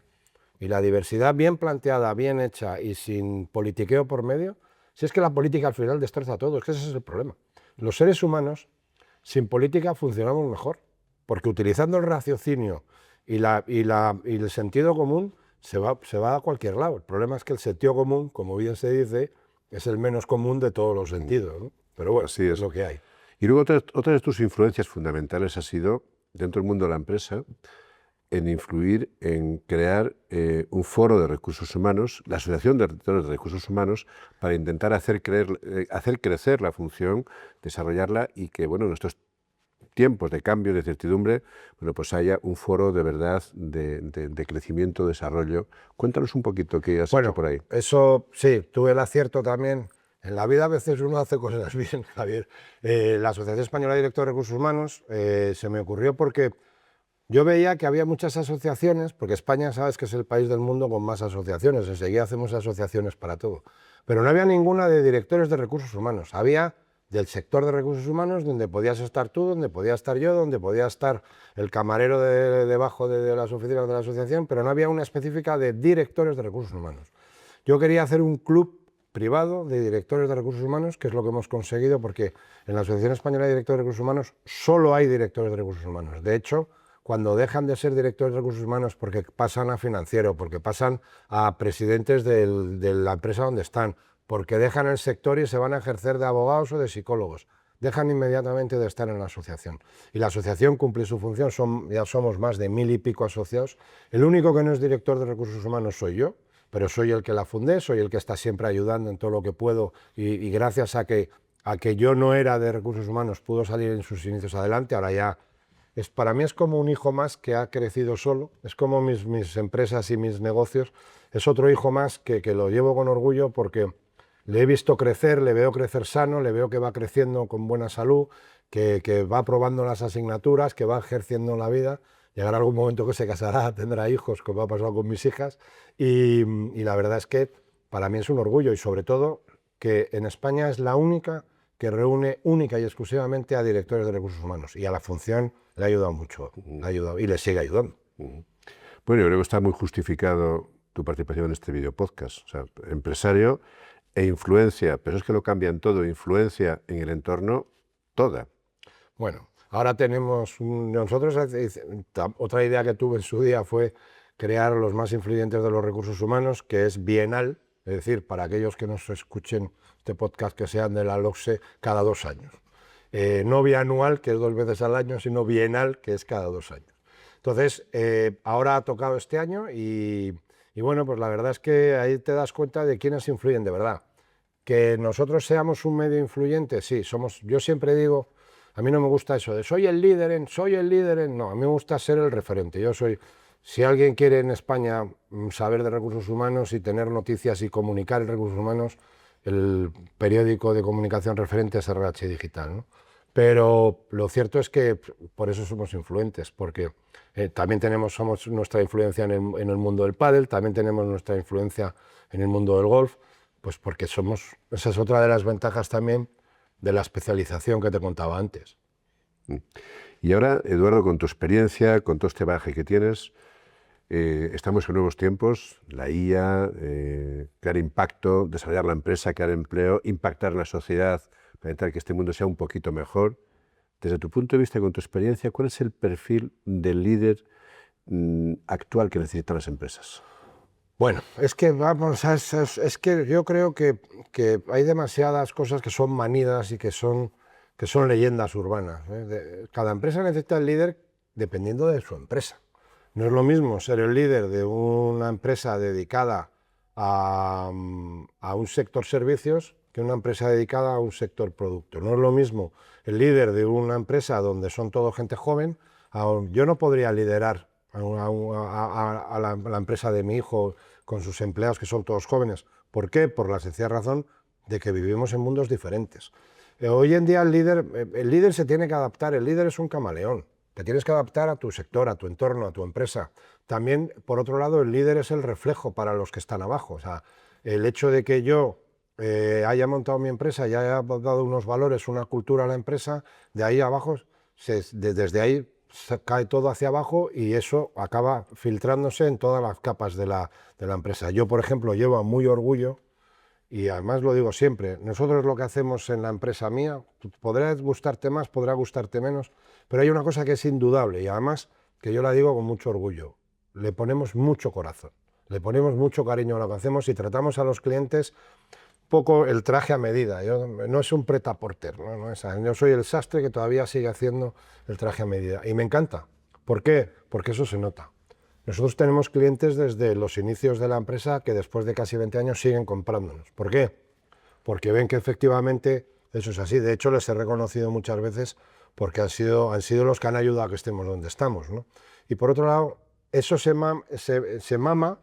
y la diversidad bien planteada, bien hecha y sin politiqueo por medio, si es que la política al final destroza todo, es que ese es el problema. Los seres humanos, sin política funcionamos mejor, porque utilizando el raciocinio y el sentido común se va a cualquier lado. El problema es que el sentido común, como bien se dice, es el menos común de todos los sentidos, ¿no? Pero bueno, así es lo que hay. Y luego otra de tus influencias fundamentales ha sido, dentro del mundo de la empresa, en influir en crear un foro de recursos humanos, la Asociación de Directores de Recursos Humanos, para intentar hacer crecer la función, desarrollarla y que, bueno, en estos tiempos de cambio, de certidumbre, bueno, pues haya un foro de verdad de crecimiento, desarrollo. Cuéntanos un poquito qué has hecho por ahí. Eso sí, tuve el acierto también. En la vida a veces uno hace cosas bien, Javier. La Asociación Española de Directores de Recursos Humanos se me ocurrió porque yo veía que había muchas asociaciones, porque España, sabes que es el país del mundo con más asociaciones, enseguida hacemos asociaciones para todo, pero no había ninguna de directores de recursos humanos, había del sector de recursos humanos donde podías estar tú, donde podía estar yo, donde podía estar el camarero debajo de las oficinas de la asociación, pero no había una específica de directores de recursos humanos. Yo quería hacer un club privado de directores de recursos humanos, que es lo que hemos conseguido, porque en la Asociación Española de Directores de Recursos Humanos solo hay directores de recursos humanos. De hecho, cuando dejan de ser directores de recursos humanos porque pasan a financiero, porque pasan a presidentes de la empresa donde están, porque dejan el sector y se van a ejercer de abogados o de psicólogos, dejan inmediatamente de estar en la asociación. Y la asociación cumple su función, ya somos más de 1000 y pico asociados. El único que no es director de recursos humanos soy yo, pero soy el que la fundé, soy el que está siempre ayudando en todo lo que puedo y gracias a que yo no era de recursos humanos pudo salir en sus inicios adelante, ahora ya para mí es como un hijo más que ha crecido solo, es como mis empresas y mis negocios, es otro hijo más que lo llevo con orgullo porque le he visto crecer, le veo crecer sano, le veo que va creciendo con buena salud, que va aprobando las asignaturas, que va ejerciendo la vida. Llegará algún momento que se casará, tendrá hijos, como ha pasado con mis hijas, y la verdad es que para mí es un orgullo y sobre todo que en España es la única que reúne única y exclusivamente a directores de recursos humanos y a la función le ha ayudado mucho, le ha ayudado y le sigue ayudando. Bueno, yo creo que está muy justificado tu participación en este video podcast. O sea, empresario e influencia, pero es que lo cambian todo, influencia en el entorno, toda. Bueno, ahora tenemos, nosotros, otra idea que tuve en su día fue crear los más influyentes de los recursos humanos, que es bienal, es decir, para aquellos que nos escuchen este podcast que sean de la LOCSE, cada 2 años. No bianual, que es 2 veces al año, sino bienal, que es cada 2 años. Entonces, ahora ha tocado este año y bueno, pues la verdad es que ahí te das cuenta de quiénes influyen de verdad. Que nosotros seamos un medio influyente, sí, somos, yo siempre digo, a mí no me gusta eso de soy el líder en, no, a mí me gusta ser el referente. Yo soy, si alguien quiere en España saber de recursos humanos y tener noticias y comunicar en recursos humanos, el periódico de comunicación referente es RH Digital, ¿no? Pero lo cierto es que por eso somos influentes, porque también somos nuestra influencia en el mundo del pádel, también tenemos nuestra influencia en el mundo del golf, pues porque esa es otra de las ventajas también de la especialización que te contaba antes. Y ahora, Eduardo, con tu experiencia, con todo este bagaje que tienes, estamos en nuevos tiempos, la IA, crear impacto, desarrollar la empresa, crear empleo, impactar en la sociedad, para intentar que este mundo sea un poquito mejor. Desde tu punto de vista, con tu experiencia, ¿cuál es el perfil del líder actual que necesitan las empresas? Bueno, es que es que yo creo que hay demasiadas cosas que son manidas y que son leyendas urbanas, ¿eh? Cada empresa necesita el líder dependiendo de su empresa. No es lo mismo ser el líder de una empresa dedicada a un sector servicios que una empresa dedicada a un sector producto. No es lo mismo el líder de una empresa donde son todo gente joven. Yo no podría liderar a la empresa de mi hijo con sus empleados que son todos jóvenes. ¿Por qué? Por la sencilla razón de que vivimos en mundos diferentes. Hoy en día el líder se tiene que adaptar, el líder es un camaleón. Te tienes que adaptar a tu sector, a tu entorno, a tu empresa. También, por otro lado, el líder es el reflejo para los que están abajo. O sea, el hecho de que yo haya montado mi empresa y haya dado unos valores, una cultura a la empresa, de ahí abajo, desde ahí cae todo hacia abajo y eso acaba filtrándose en todas las capas de la empresa. Yo, por ejemplo, llevo muy orgullo, y además lo digo siempre, nosotros lo que hacemos en la empresa mía, podrá gustarte más, podrá gustarte menos, pero hay una cosa que es indudable y además que yo la digo con mucho orgullo, le ponemos mucho corazón, le ponemos mucho cariño a lo que hacemos y tratamos a los clientes poco el traje a medida. No es un prêt-à-porter, ¿no? Yo soy el sastre que todavía sigue haciendo el traje a medida y me encanta. ¿Por qué? Porque eso se nota. Nosotros tenemos clientes desde los inicios de la empresa que después de casi 20 años siguen comprándonos. ¿Por qué? Porque ven que efectivamente eso es así. De hecho, les he reconocido muchas veces porque han sido los que han ayudado a que estemos donde estamos, ¿no? Y por otro lado, eso se mama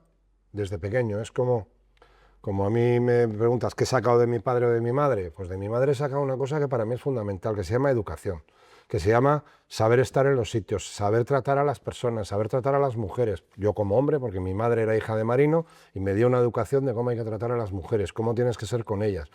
desde pequeño. Es como a mí me preguntas qué he sacado de mi padre o de mi madre. Pues de mi madre he sacado una cosa que para mí es fundamental, que se llama educación, que se llama saber estar en los sitios, saber tratar a las personas, saber tratar a las mujeres. Yo como hombre, porque mi madre era hija de marino y me dio una educación de cómo hay que tratar a las mujeres, cómo tienes que ser con ellas.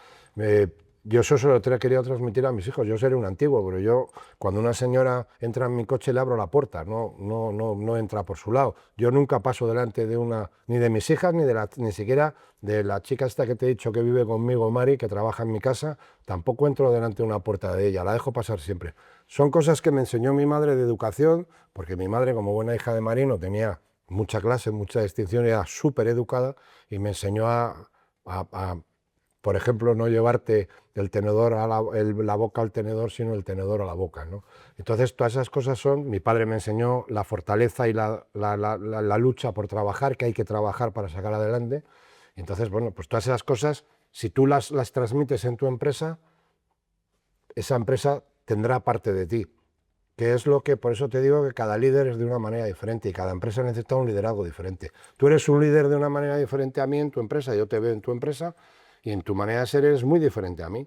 Yo eso se lo he querido transmitir a mis hijos. Yo seré un antiguo, pero yo cuando una señora entra en mi coche le abro la puerta, no entra por su lado. Yo nunca paso delante de ni de mis hijas, ni siquiera de la chica esta que te he dicho que vive conmigo, Mari, que trabaja en mi casa, tampoco entro delante de una puerta de ella, la dejo pasar siempre. Son cosas que me enseñó mi madre de educación, porque mi madre, como buena hija de marino, tenía mucha clase, mucha distinción, era súper educada y me enseñó por ejemplo, no llevarte el tenedor la boca al tenedor, sino el tenedor a la boca, ¿no? Entonces, todas esas cosas mi padre me enseñó la fortaleza y la lucha por trabajar, que hay que trabajar para sacar adelante. Entonces, bueno, pues todas esas cosas, si tú las transmites en tu empresa, esa empresa tendrá parte de ti. Que es por eso te digo que cada líder es de una manera diferente y cada empresa necesita un liderazgo diferente. Tú eres un líder de una manera diferente a mí en tu empresa, yo te veo en tu empresa, y en tu manera de ser eres muy diferente a mí.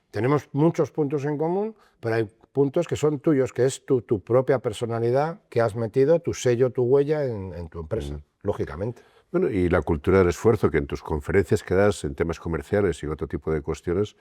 Tenemos muchos puntos en común, pero hay puntos que son tuyos, que es tu propia personalidad que has metido, tu sello, tu huella en tu empresa, lógicamente. Bueno, y la cultura del esfuerzo, que en tus conferencias que das en temas comerciales y otro tipo de cuestiones,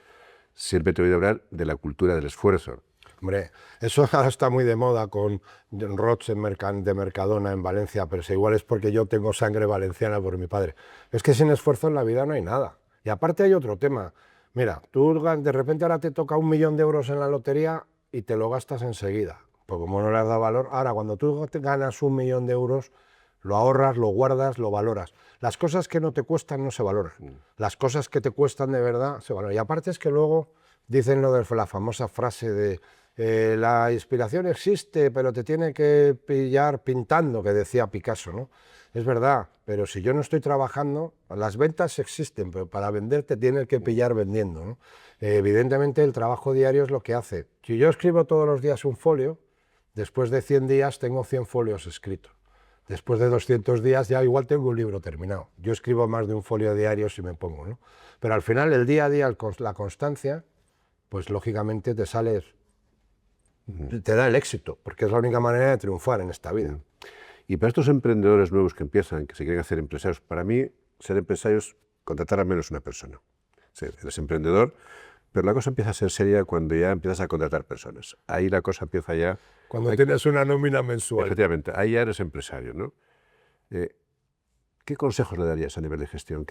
siempre te he oído hablar de la cultura del esfuerzo. Hombre, eso ahora está muy de moda con Rots de Mercadona en Valencia, pero si igual es porque yo tengo sangre valenciana por mi padre. Es que sin esfuerzo en la vida no hay nada. Y aparte hay otro tema. Mira, tú de repente ahora te toca 1 millón de euros en la lotería y te lo gastas enseguida. Pues como no le has dado valor, ahora cuando tú te ganas 1 millón de euros, lo ahorras, lo guardas, lo valoras. Las cosas que no te cuestan no se valoran. Las cosas que te cuestan de verdad se valoran. Y aparte es que luego dicen lo de la famosa frase de la inspiración existe, pero te tiene que pillar pintando, que decía Picasso, ¿no? Es verdad, pero si yo no estoy trabajando, las ventas existen, pero para vender te tienes que pillar vendiendo, ¿no? Evidentemente el trabajo diario es lo que hace. Si yo escribo todos los días un folio, después de 100 días tengo 100 folios escritos. Después de 200 días ya igual tengo un libro terminado. Yo escribo más de un folio diario si me pongo, ¿no? Pero al final el día a día, la constancia, pues lógicamente te da el éxito, porque es la única manera de triunfar en esta vida. Y para estos emprendedores nuevos que empiezan, que se quieren hacer empresarios, para mí ser empresarios, contratar al menos una persona. Sí, eres emprendedor, pero la cosa empieza a ser seria cuando ya empiezas a contratar personas. Ahí la cosa empieza ya... Cuando tienes una nómina mensual. Efectivamente, ahí ya eres empresario, ¿no? ¿Qué consejos le darías a nivel de gestión?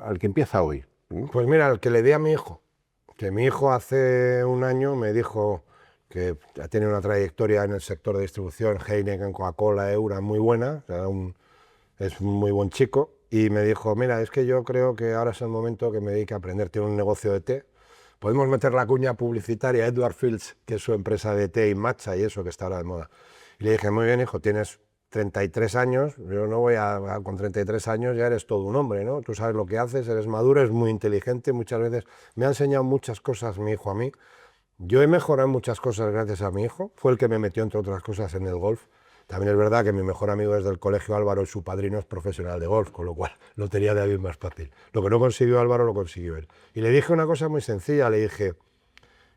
Al que empieza hoy. Pues mira, el que le di a mi hijo, que mi hijo hace un año me dijo que ha tenido una trayectoria en el sector de distribución, Heineken, Coca-Cola, Eura, muy buena, es un muy buen chico, y me dijo, mira, es que yo creo que ahora es el momento que me dedique a aprender, tiene un negocio de té, podemos meter la cuña publicitaria a Edward Fields, que es su empresa de té y matcha y eso que está ahora de moda. Y le dije, muy bien, hijo, tienes 33 años, yo no voy con 33 años ya eres todo un hombre, ¿no? Tú sabes lo que haces, eres maduro, eres muy inteligente, muchas veces me ha enseñado muchas cosas mi hijo a mí. Yo he mejorado muchas cosas gracias a mi hijo, fue el que me metió entre otras cosas en el golf. También es verdad que mi mejor amigo desde el colegio Álvaro y su padrino es profesional de golf, con lo cual lo tenía de David más fácil. Lo que no consiguió Álvaro lo consiguió él. Y le dije una cosa muy sencilla, le dije,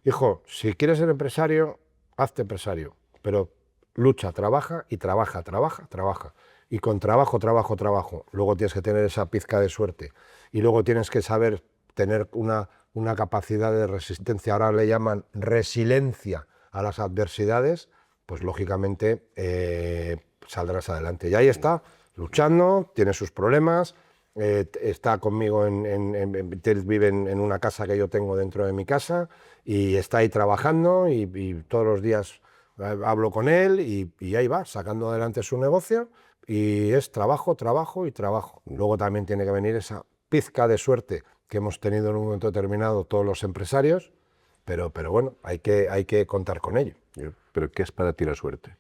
hijo, si quieres ser empresario, hazte empresario, pero lucha, trabaja y trabaja, trabaja, trabaja. Y con trabajo, trabajo, trabajo. Luego tienes que tener esa pizca de suerte. Y luego tienes que saber tener una capacidad de resistencia, ahora le llaman resiliencia a las adversidades, pues lógicamente saldrás adelante. Y ahí está, luchando, tiene sus problemas, está conmigo, él vive en una casa que yo tengo dentro de mi casa y está ahí trabajando y todos los días hablo con él y ahí va, sacando adelante su negocio y es trabajo, trabajo y trabajo. Luego también tiene que venir esa pizca de suerte que hemos tenido en un momento determinado todos los empresarios, pero bueno, hay que contar con ello. ¿Pero qué es para ti la suerte?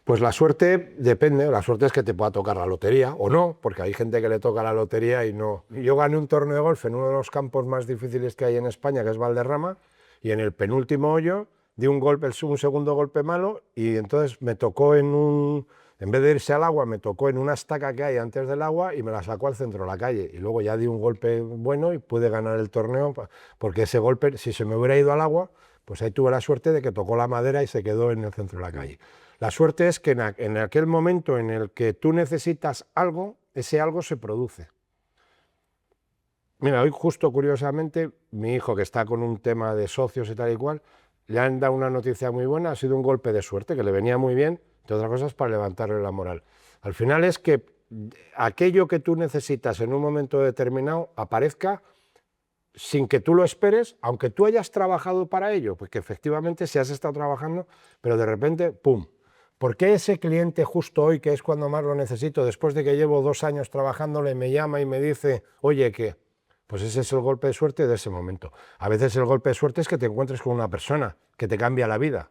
Pues la suerte depende, la suerte es que te pueda tocar la lotería o no, porque hay gente que le toca la lotería y no. Yo gané un torneo de golf en uno de los campos más difíciles que hay en España, que es Valderrama, y en el penúltimo hoyo di un golpe, un segundo golpe malo, y entonces me tocó en vez de irse al agua, me tocó en una estaca que hay antes del agua y me la sacó al centro de la calle. Y luego ya di un golpe bueno y pude ganar el torneo, porque ese golpe, si se me hubiera ido al agua, pues ahí tuve la suerte de que tocó la madera y se quedó en el centro de la calle. La suerte es que en aquel momento en el que tú necesitas algo, ese algo se produce. Mira, hoy justo curiosamente, mi hijo que está con un tema de socios y tal y cual, le han dado una noticia muy buena, ha sido un golpe de suerte, que le venía muy bien, entre otras cosas para levantarle la moral. Al final es que aquello que tú necesitas en un momento determinado aparezca sin que tú lo esperes, aunque tú hayas trabajado para ello, pues que efectivamente si has estado trabajando, pero de repente, ¡pum! ¿Por qué ese cliente justo hoy, que es cuando más lo necesito, después de que llevo 2 años trabajándole, me llama y me dice, oye, ¿qué? Pues ese es el golpe de suerte de ese momento. A veces el golpe de suerte es que te encuentres con una persona que te cambia la vida.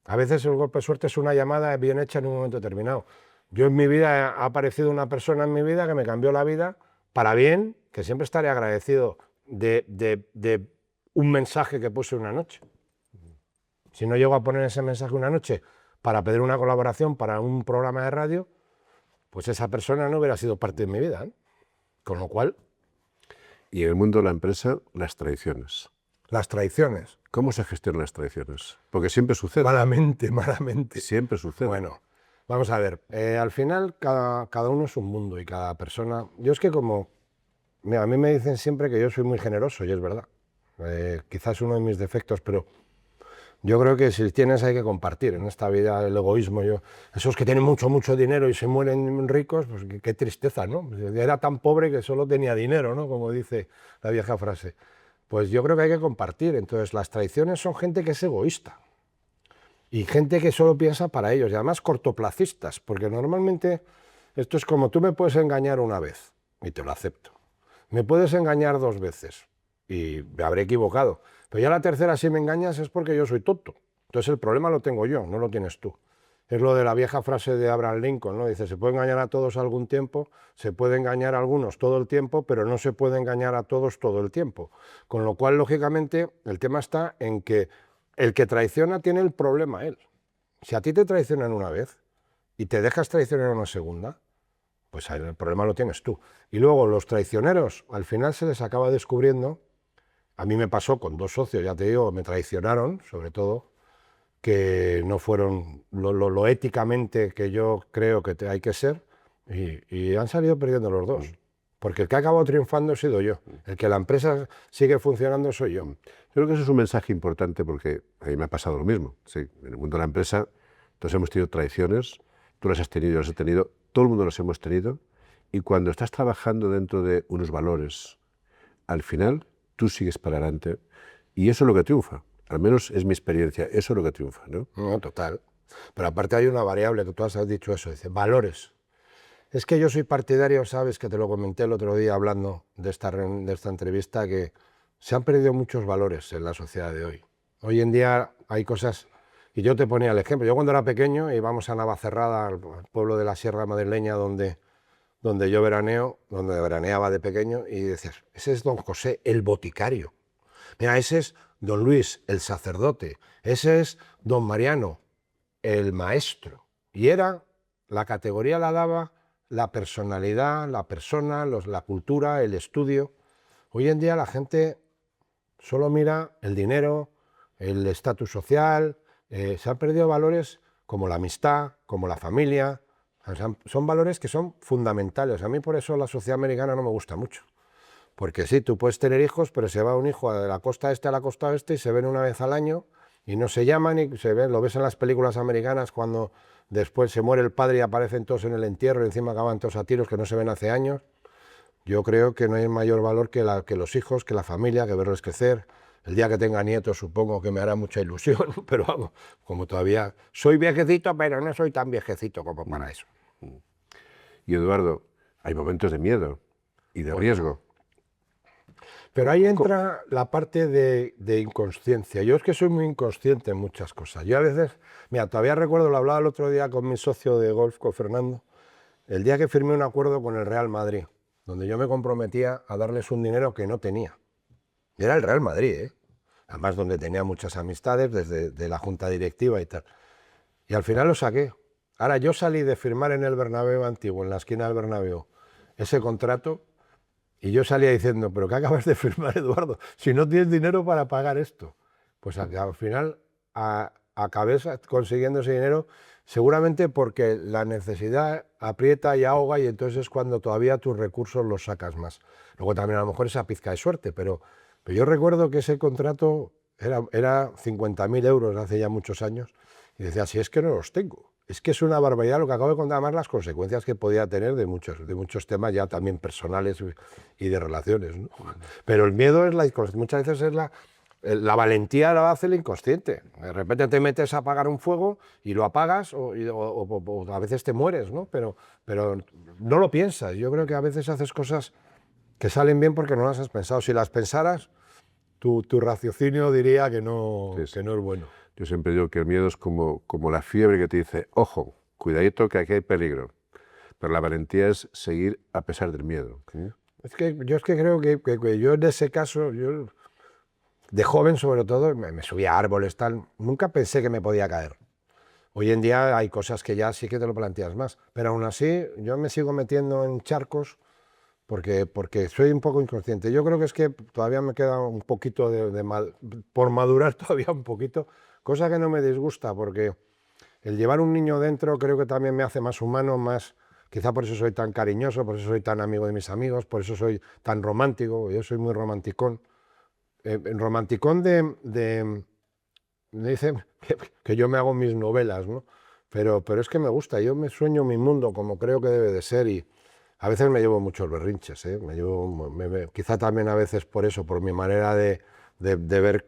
A veces el golpe de suerte es una llamada bien hecha en un momento determinado. Yo en mi vida ha aparecido una persona en mi vida que me cambió la vida para bien, que siempre estaré agradecido de un mensaje que puse una noche. Si no llego a poner ese mensaje una noche para pedir una colaboración para un programa de radio, pues esa persona no hubiera sido parte de mi vida, ¿eh? Con lo cual... Y en el mundo de la empresa, las traiciones. Las traiciones. ¿Cómo se gestionan las traiciones? Porque siempre sucede. Malamente, malamente. Siempre sucede. Bueno, vamos a ver. Al final, cada uno es un mundo y cada persona... Yo es que mira, a mí me dicen siempre que yo soy muy generoso, y es verdad. Quizás uno de mis defectos, pero Yo creo que si tienes hay que compartir en esta vida el egoísmo. Esos que tienen mucho, mucho dinero y se mueren ricos, pues qué tristeza, ¿no? Era tan pobre que solo tenía dinero, ¿no? Como dice la vieja frase. Pues yo creo que hay que compartir. Entonces las traiciones son gente que es egoísta y gente que solo piensa para ellos y además cortoplacistas, porque normalmente esto es como tú me puedes engañar una vez y te lo acepto. Me puedes engañar 2 veces y me habré equivocado. Pero ya la tercera, si me engañas, es porque yo soy tonto. Entonces el problema lo tengo yo, no lo tienes tú. Es lo de la vieja frase de Abraham Lincoln, ¿no? Dice, se puede engañar a todos algún tiempo, se puede engañar a algunos todo el tiempo, pero no se puede engañar a todos todo el tiempo. Con lo cual, lógicamente, el tema está en que el que traiciona tiene el problema él. Si a ti te traicionan una vez y te dejas traicionar una segunda, pues el problema lo tienes tú. Y luego los traicioneros, al final se les acaba descubriendo. A mí me pasó con 2 socios, ya te digo, me traicionaron, sobre todo, que no fueron lo éticamente que yo creo que hay que ser, y han salido perdiendo los 2. Porque el que ha acabado triunfando he sido yo. El que la empresa sigue funcionando soy yo. Yo creo que eso es un mensaje importante porque a mí me ha pasado lo mismo. Sí, en el mundo de la empresa todos hemos tenido traiciones, tú las has tenido, yo las he tenido, todo el mundo las hemos tenido, y cuando estás trabajando dentro de unos valores, al final tú sigues para adelante y eso es lo que triunfa. Al menos es mi experiencia, eso es lo que triunfa, ¿no? No, total. Pero aparte hay una variable, que tú has dicho eso, dice, valores. Es que yo soy partidario, sabes, que te lo comenté el otro día hablando de esta entrevista, que se han perdido muchos valores en la sociedad de hoy. Hoy en día hay cosas, y yo te ponía el ejemplo, yo cuando era pequeño íbamos a Navacerrada, al pueblo de la Sierra Madrileña donde yo donde veraneaba de pequeño, y decías, ese es don José, el boticario. Mira, ese es don Luis, el sacerdote. Ese es don Mariano, el maestro. Y la categoría la daba la personalidad, la persona, la cultura, el estudio. Hoy en día la gente solo mira el dinero, el estatus social, se han perdido valores como la amistad, como la familia. O sea, son valores que son fundamentales. A mí por eso la sociedad americana no me gusta mucho. Porque sí, tú puedes tener hijos, pero se va un hijo de la costa este a la costa oeste y se ven una vez al año y no se llaman y se ven, lo ves en las películas americanas cuando después se muere el padre y aparecen todos en el entierro y encima acaban todos a tiros que no se ven hace años. Yo creo que no hay mayor valor que los hijos, que la familia, que verlos crecer. El día que tenga nietos supongo que me hará mucha ilusión, pero vamos, como todavía soy viejecito, pero no soy tan viejecito como para eso. Y Eduardo, hay momentos de miedo y de riesgo. Pero ahí entra la parte de inconsciencia. Yo es que soy muy inconsciente en muchas cosas. Yo a veces, mira, todavía recuerdo, lo hablaba el otro día con mi socio de golf, con Fernando, el día que firmé un acuerdo con el Real Madrid, donde yo me comprometía a darles un dinero que no tenía. Y era el Real Madrid, ¿eh? Además donde tenía muchas amistades desde de la junta directiva y tal. Y al final lo saqué. Ahora yo salí de firmar en el Bernabéu antiguo, en la esquina del Bernabéu, ese contrato. Y yo salía diciendo, ¿pero qué acabas de firmar, Eduardo? Si no tienes dinero para pagar esto. Pues al final acabé consiguiendo ese dinero, seguramente porque la necesidad aprieta y ahoga y entonces es cuando todavía tus recursos los sacas más. Luego también a lo mejor esa pizca de suerte, pero yo recuerdo que ese contrato era 50.000 euros hace ya muchos años y decía, si es que no los tengo. Es que es una barbaridad lo que acabo de contar, además las consecuencias que podía tener de muchos temas ya también personales y de relaciones, ¿no? Pero el miedo es muchas veces es la valentía la hace el inconsciente. De repente te metes a apagar un fuego y lo apagas o a veces te mueres, ¿no? Pero no lo piensas. Yo creo que a veces haces cosas que salen bien porque no las has pensado. Si las pensaras, tu raciocinio diría que no, Sí, sí. que no es bueno. Yo siempre digo que el miedo es como la fiebre que te dice, ojo, cuidadito que aquí hay peligro. Pero la valentía es seguir a pesar del miedo. ¿Sí? Yo creo que yo en ese caso, yo de joven sobre todo, me subía a árboles, tal, nunca pensé que me podía caer. Hoy en día hay cosas que ya sí que te lo planteas más, pero aún así yo me sigo metiendo en charcos porque soy un poco inconsciente. Yo creo que es que todavía me queda un poquito por madurar todavía un poquito, cosa que no me disgusta porque el llevar un niño dentro creo que también me hace más humano, quizá por eso soy tan cariñoso, por eso soy tan amigo de mis amigos, por eso soy tan romántico, yo soy muy romanticón. Romanticón me dicen que yo me hago mis novelas, ¿no? Pero es que me gusta, yo me sueño mi mundo como creo que debe de ser y a veces me llevo muchos berrinches, ¿eh? Quizá también a veces por eso, por mi manera de ver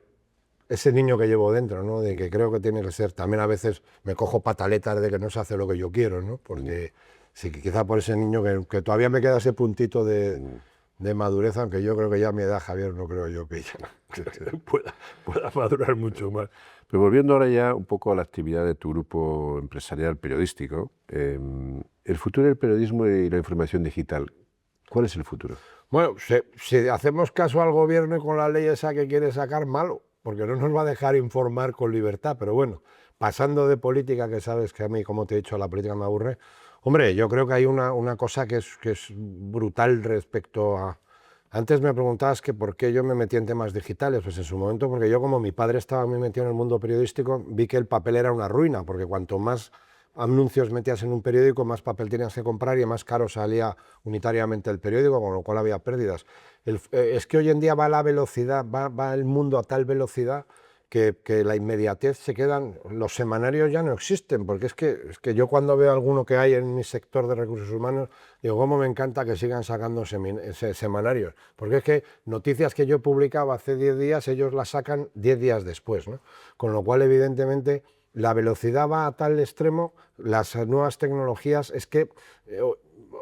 ese niño que llevo dentro, ¿no? De que creo que tiene que ser. También a veces me cojo pataletas de que no se hace lo que yo quiero, ¿no? Porque sí, quizá por ese niño que todavía me queda ese puntito de madurez, aunque yo creo que ya a mi edad, Javier, no creo yo que ya pueda madurar mucho más. Pero volviendo ahora ya un poco a la actividad de tu grupo empresarial periodístico, el futuro del periodismo y la información digital, ¿cuál es el futuro? Bueno, si hacemos caso al gobierno y con la ley esa que quiere sacar, malo, porque no nos va a dejar informar con libertad. Pero bueno, pasando de política, que sabes que a mí, como te he dicho, la política me aburre, hombre, yo creo que hay una cosa que es brutal respecto a... Antes me preguntabas que por qué yo me metí en temas digitales, pues en su momento porque yo, como mi padre estaba muy metido en el mundo periodístico, vi que el papel era una ruina, porque cuanto más anuncios metías en un periódico, más papel tenías que comprar y más caro salía unitariamente el periódico, con lo cual había pérdidas. Es que hoy en día va la velocidad, va el mundo a tal velocidad que la inmediatez se quedan, los semanarios ya no existen, porque es que yo cuando veo alguno que hay en mi sector de recursos humanos, digo, cómo me encanta que sigan sacando semanarios, porque es que noticias que yo publicaba hace 10 días, ellos las sacan 10 días después, ¿no? Con lo cual, evidentemente, la velocidad va a tal extremo, las nuevas tecnologías, es que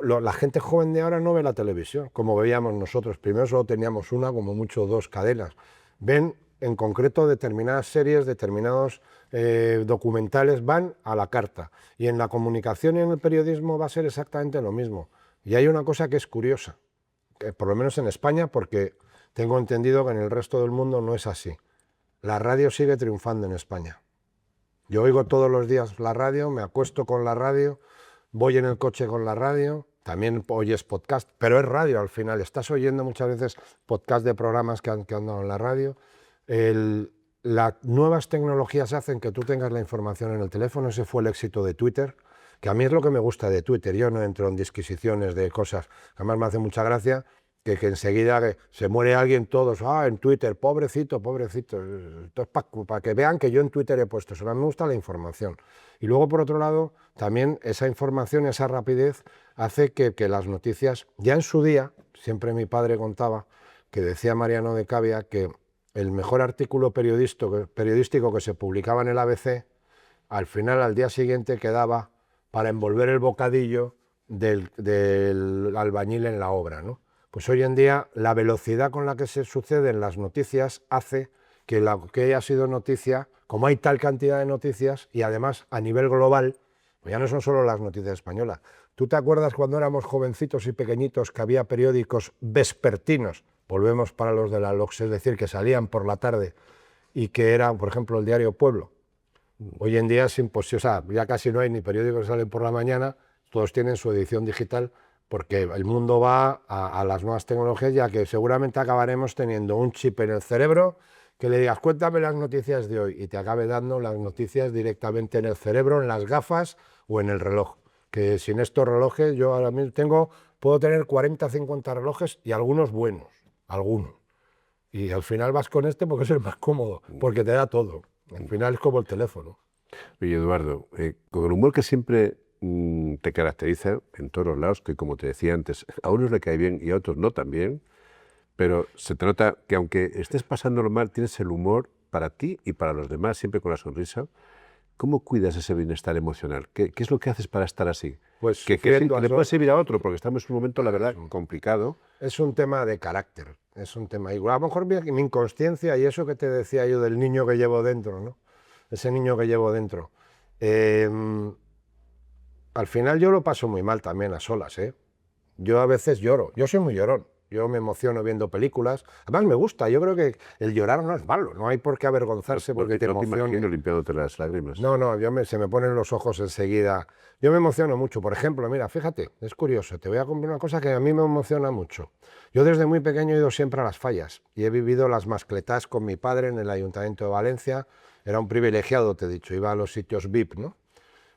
la gente joven de ahora no ve la televisión, como veíamos nosotros. Primero solo teníamos una, como mucho dos cadenas. Ven en concreto determinadas series, determinados documentales, van a la carta. Y en la comunicación y en el periodismo va a ser exactamente lo mismo. Y hay una cosa que es curiosa, que por lo menos en España, porque tengo entendido que en el resto del mundo no es así. La radio sigue triunfando en España. Yo oigo todos los días la radio, me acuesto con la radio, voy en el coche con la radio, también oyes podcast, pero es radio al final. Estás oyendo muchas veces podcast de programas que han dado en la radio. Las nuevas tecnologías hacen que tú tengas la información en el teléfono. Ese fue el éxito de Twitter, que a mí es lo que me gusta de Twitter. Yo no entro en disquisiciones de cosas. Además me hace mucha gracia que enseguida que se muere alguien, todos, en Twitter, pobrecito, pobrecito. Esto es para que vean que yo en Twitter he puesto eso. A mí me gusta la información. Y luego, por otro lado, también esa información, esa rapidez, hace que las noticias, ya en su día, siempre mi padre contaba, que decía Mariano de Cavia que el mejor artículo periodístico que se publicaba en el ABC, al final, al día siguiente, quedaba para envolver el bocadillo del albañil en la obra, ¿no? Pues hoy en día la velocidad con la que se suceden las noticias hace que lo que haya sido noticia, como hay tal cantidad de noticias y además a nivel global, pues ya no son solo las noticias españolas. ¿Tú te acuerdas cuando éramos jovencitos y pequeñitos que había periódicos vespertinos? Volvemos para los de la LOX, es decir, que salían por la tarde y que era, por ejemplo, el diario Pueblo. Hoy en día es imposible, o sea, ya casi no hay ni periódicos que salen por la mañana, todos tienen su edición digital, porque el mundo va a las nuevas tecnologías, ya que seguramente acabaremos teniendo un chip en el cerebro que le digas, cuéntame las noticias de hoy, y te acabe dando las noticias directamente en el cerebro, en las gafas o en el reloj. Que sin estos relojes, yo ahora mismo puedo tener 40, 50 relojes y algunos buenos, algunos. Y al final vas con este porque es el más cómodo, porque te da todo. Al final es como el teléfono. Oye, Eduardo, con el humor que siempre te caracteriza en todos los lados, que como te decía antes, a unos le cae bien y a otros no tan bien, pero se te nota que aunque estés pasándolo mal, tienes el humor para ti y para los demás, siempre con la sonrisa. ¿Cómo cuidas ese bienestar emocional? ¿Qué es lo que haces para estar así? Pues que le puede servir a otro, porque estamos en un momento, la verdad, complicado. Es un tema de carácter, es un tema igual. A lo mejor mi inconsciencia y eso que te decía yo del niño que llevo dentro, ¿no? Ese niño que llevo dentro. Al final yo lo paso muy mal también a solas, ¿eh? Yo a veces lloro, yo soy muy llorón, yo me emociono viendo películas, además me gusta, yo creo que el llorar no es malo, no hay por qué avergonzarse porque te emociona. No te imagino limpiándote las lágrimas. No, se me ponen los ojos enseguida. Yo me emociono mucho, por ejemplo, mira, fíjate, es curioso, te voy a contar una cosa que a mí me emociona mucho. Yo desde muy pequeño he ido siempre a las fallas y he vivido las mascletas con mi padre en el Ayuntamiento de Valencia, era un privilegiado, te he dicho, iba a los sitios VIP, ¿no?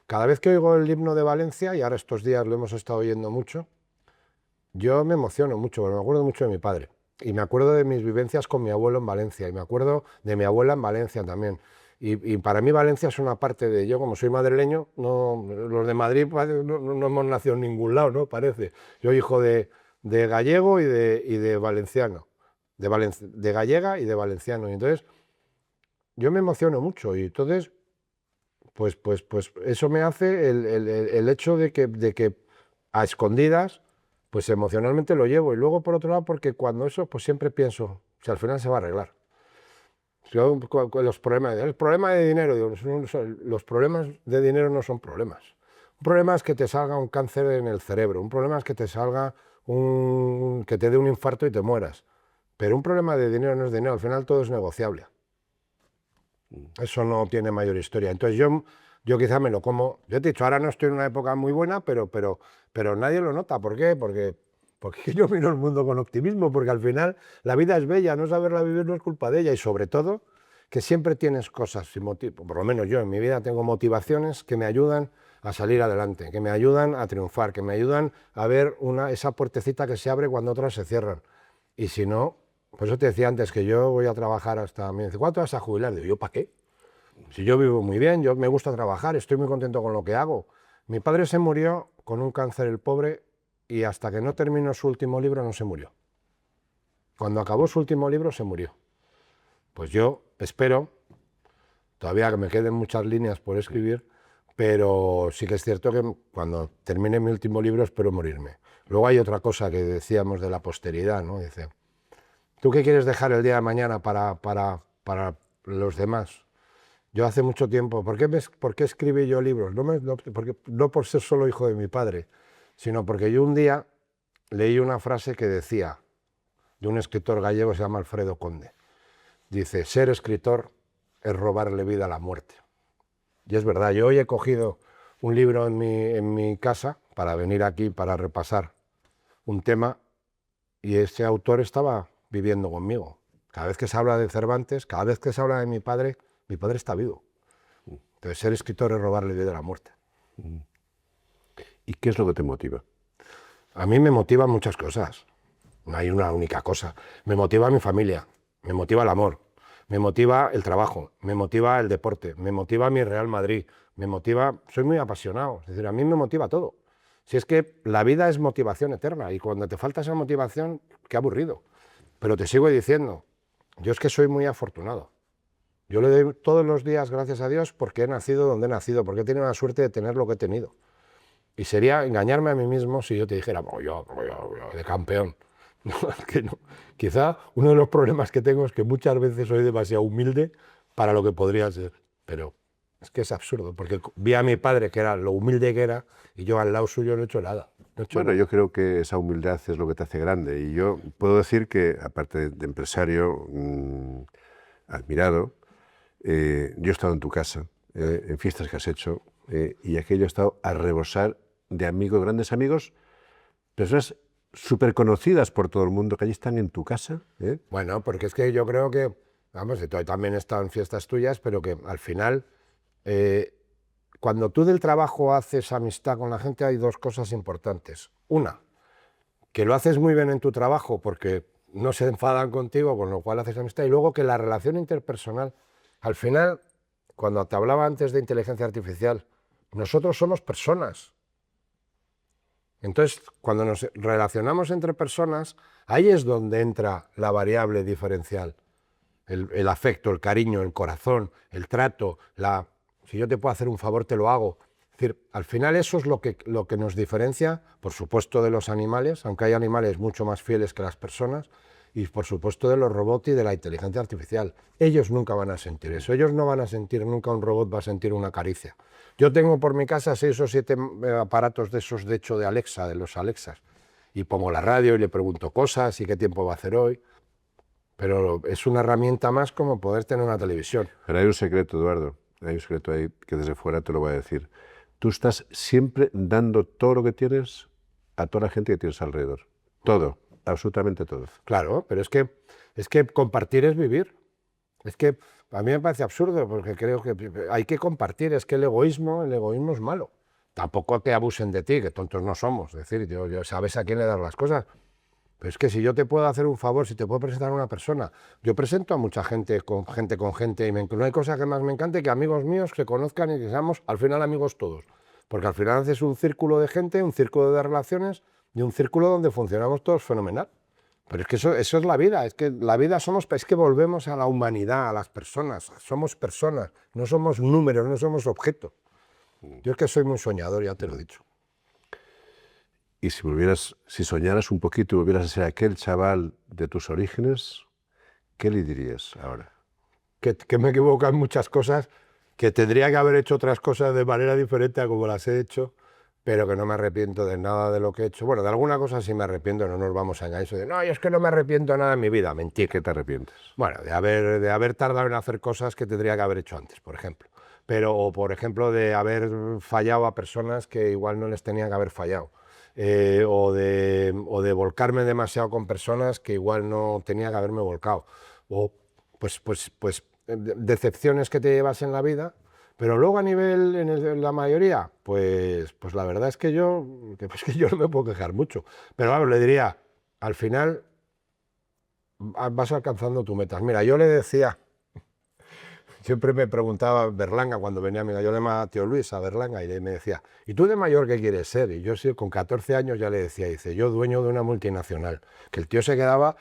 Cada vez que oigo el himno de Valencia, y ahora estos días lo hemos estado oyendo mucho, yo me emociono mucho, porque me acuerdo mucho de mi padre. Y me acuerdo de mis vivencias con mi abuelo en Valencia, y me acuerdo de mi abuela en Valencia también. Y para mí Valencia es una parte de... Yo, como soy madrileño, no, los de Madrid no hemos nacido en ningún lado, ¿no? Parece. Yo hijo de gallego y de valenciano. De gallega y de valenciano. Y entonces yo me emociono mucho y entonces pues eso me hace el hecho de que a escondidas pues emocionalmente lo llevo. Y luego por otro lado porque cuando eso pues siempre pienso, si al final se va a arreglar. Los problemas, el problema de dinero, digo, los problemas de dinero no son problemas. Un problema es que te salga un cáncer en el cerebro, un problema es que te salga que te dé un infarto y te mueras. Pero un problema de dinero no es dinero, al final todo es negociable. Eso no tiene mayor historia. Entonces yo quizá me lo como. Yo te he dicho, ahora no estoy en una época muy buena, pero nadie lo nota. ¿Por qué? Porque yo miro el mundo con optimismo, porque al final la vida es bella, no saberla vivir no es culpa de ella y sobre todo que siempre tienes cosas, por lo menos yo en mi vida tengo motivaciones que me ayudan a salir adelante, que me ayudan a triunfar, que me ayudan a ver esa puertecita que se abre cuando otras se cierran. Y si no, por eso te decía antes que yo voy a trabajar hasta... Me dice, ¿cuánto vas a jubilar? Digo, ¿yo para qué? Si yo vivo muy bien, yo me gusta trabajar, estoy muy contento con lo que hago. Mi padre se murió con un cáncer, el pobre, y hasta que no terminó su último libro no se murió. Cuando acabó su último libro se murió. Pues yo espero, todavía que me queden muchas líneas por escribir, pero sí que es cierto que cuando termine mi último libro espero morirme. Luego hay otra cosa que decíamos de la posteridad, ¿no? Dice, ¿tú qué quieres dejar el día de mañana para los demás? Yo hace mucho tiempo, ¿por qué escribí yo libros? No por ser solo hijo de mi padre, sino porque yo un día leí una frase que decía, de un escritor gallego que se llama Alfredo Conde. Dice, ser escritor es robarle vida a la muerte. Y es verdad, yo hoy he cogido un libro en mi casa para venir aquí, para repasar un tema, y ese autor estaba viviendo conmigo. Cada vez que se habla de Cervantes, cada vez que se habla de mi padre está vivo. Entonces, ser escritor es robarle vida a la muerte. ¿Y qué es lo que te motiva? A mí me motivan muchas cosas. No hay una única cosa. Me motiva mi familia, me motiva el amor, me motiva el trabajo, me motiva el deporte, me motiva mi Real Madrid, soy muy apasionado. Es decir, a mí me motiva todo. Si es que la vida es motivación eterna y cuando te falta esa motivación, qué aburrido. Pero te sigo diciendo, yo es que soy muy afortunado. Yo le doy todos los días gracias a Dios porque he nacido donde he nacido, porque he tenido la suerte de tener lo que he tenido. Y sería engañarme a mí mismo si yo te dijera, yo de campeón. No, es que no. Quizá uno de los problemas que tengo es que muchas veces soy demasiado humilde para lo que podría ser. Pero es que es absurdo, porque vi a mi padre que era lo humilde que era y yo al lado suyo no he hecho nada. Bueno, yo creo que esa humildad es lo que te hace grande. Y yo puedo decir que, aparte de empresario admirado, yo he estado en tu casa, en fiestas que has hecho, y aquello ha estado a rebosar de amigos, grandes amigos, personas súper conocidas por todo el mundo que allí están en tu casa. Bueno, porque es que yo creo que, vamos, yo también he estado en fiestas tuyas, pero que al final, cuando tú del trabajo haces amistad con la gente, hay dos cosas importantes. Una, que lo haces muy bien en tu trabajo porque no se enfadan contigo, con lo cual haces amistad, y luego que la relación interpersonal, al final, cuando te hablaba antes de inteligencia artificial, nosotros somos personas. Entonces, cuando nos relacionamos entre personas, ahí es donde entra la variable diferencial. El afecto, el cariño, el corazón, el trato, si yo te puedo hacer un favor, te lo hago. Es decir, al final eso es lo que nos diferencia, por supuesto, de los animales, aunque hay animales mucho más fieles que las personas, y por supuesto de los robots y de la inteligencia artificial. Ellos nunca van a sentir eso, ellos no van a sentir, nunca un robot va a sentir una caricia. Yo tengo por mi casa 6 o 7 aparatos de esos, de hecho, de Alexa, de los Alexas, y pongo la radio y le pregunto cosas y qué tiempo va a hacer hoy, pero es una herramienta más como poder tener una televisión. Pero hay un secreto, Eduardo, hay un secreto ahí que desde fuera te lo voy a decir. Tú estás siempre dando todo lo que tienes a toda la gente que tienes alrededor. Todo, absolutamente todo. Claro, pero es que compartir es vivir. Es que a mí me parece absurdo porque creo que hay que compartir, es que el egoísmo es malo. Tampoco que abusen de ti, que tontos no somos, es decir, yo sabes a quién le das las cosas, Pero es que si yo te puedo hacer un favor, si te puedo presentar a una persona, yo presento a mucha gente con gente, y no hay cosa que más me encante que amigos míos se conozcan y que seamos al final amigos todos. Porque al final haces un círculo de gente, un círculo de relaciones y un círculo donde funcionamos todos fenomenal. Pero es que eso es la vida, es que la vida es que volvemos a la humanidad, a las personas, somos personas, no somos números, no somos objetos. Yo es que soy muy soñador, ya te lo he dicho. Y si soñaras un poquito y volvieras a ser aquel chaval de tus orígenes, ¿qué le dirías ahora? Que me equivoco en muchas cosas, que tendría que haber hecho otras cosas de manera diferente a como las he hecho, pero que no me arrepiento de nada de lo que he hecho. Bueno, de alguna cosa sí me arrepiento, no nos vamos a engañar. Eso de, no, es que no me arrepiento de nada en mi vida. Mentira. ¿Qué te arrepientes? Bueno, de haber tardado en hacer cosas que tendría que haber hecho antes, por ejemplo. O por ejemplo, de haber fallado a personas que igual no les tenía que haber fallado. O de volcarme demasiado con personas que igual no tenía que haberme volcado. O decepciones que te llevas en la vida. Pero luego a nivel, en la mayoría, pues la verdad es que yo no me puedo quejar mucho. Pero claro, le diría, al final vas alcanzando tus metas. Mira, yo le decía, siempre me preguntaba Berlanga cuando venía, mira, yo le llamaba tío Luis a Berlanga y me decía, ¿y tú de mayor qué quieres ser? Y yo sí, con 14 años ya le decía, dice, yo dueño de una multinacional. Que el tío se quedaba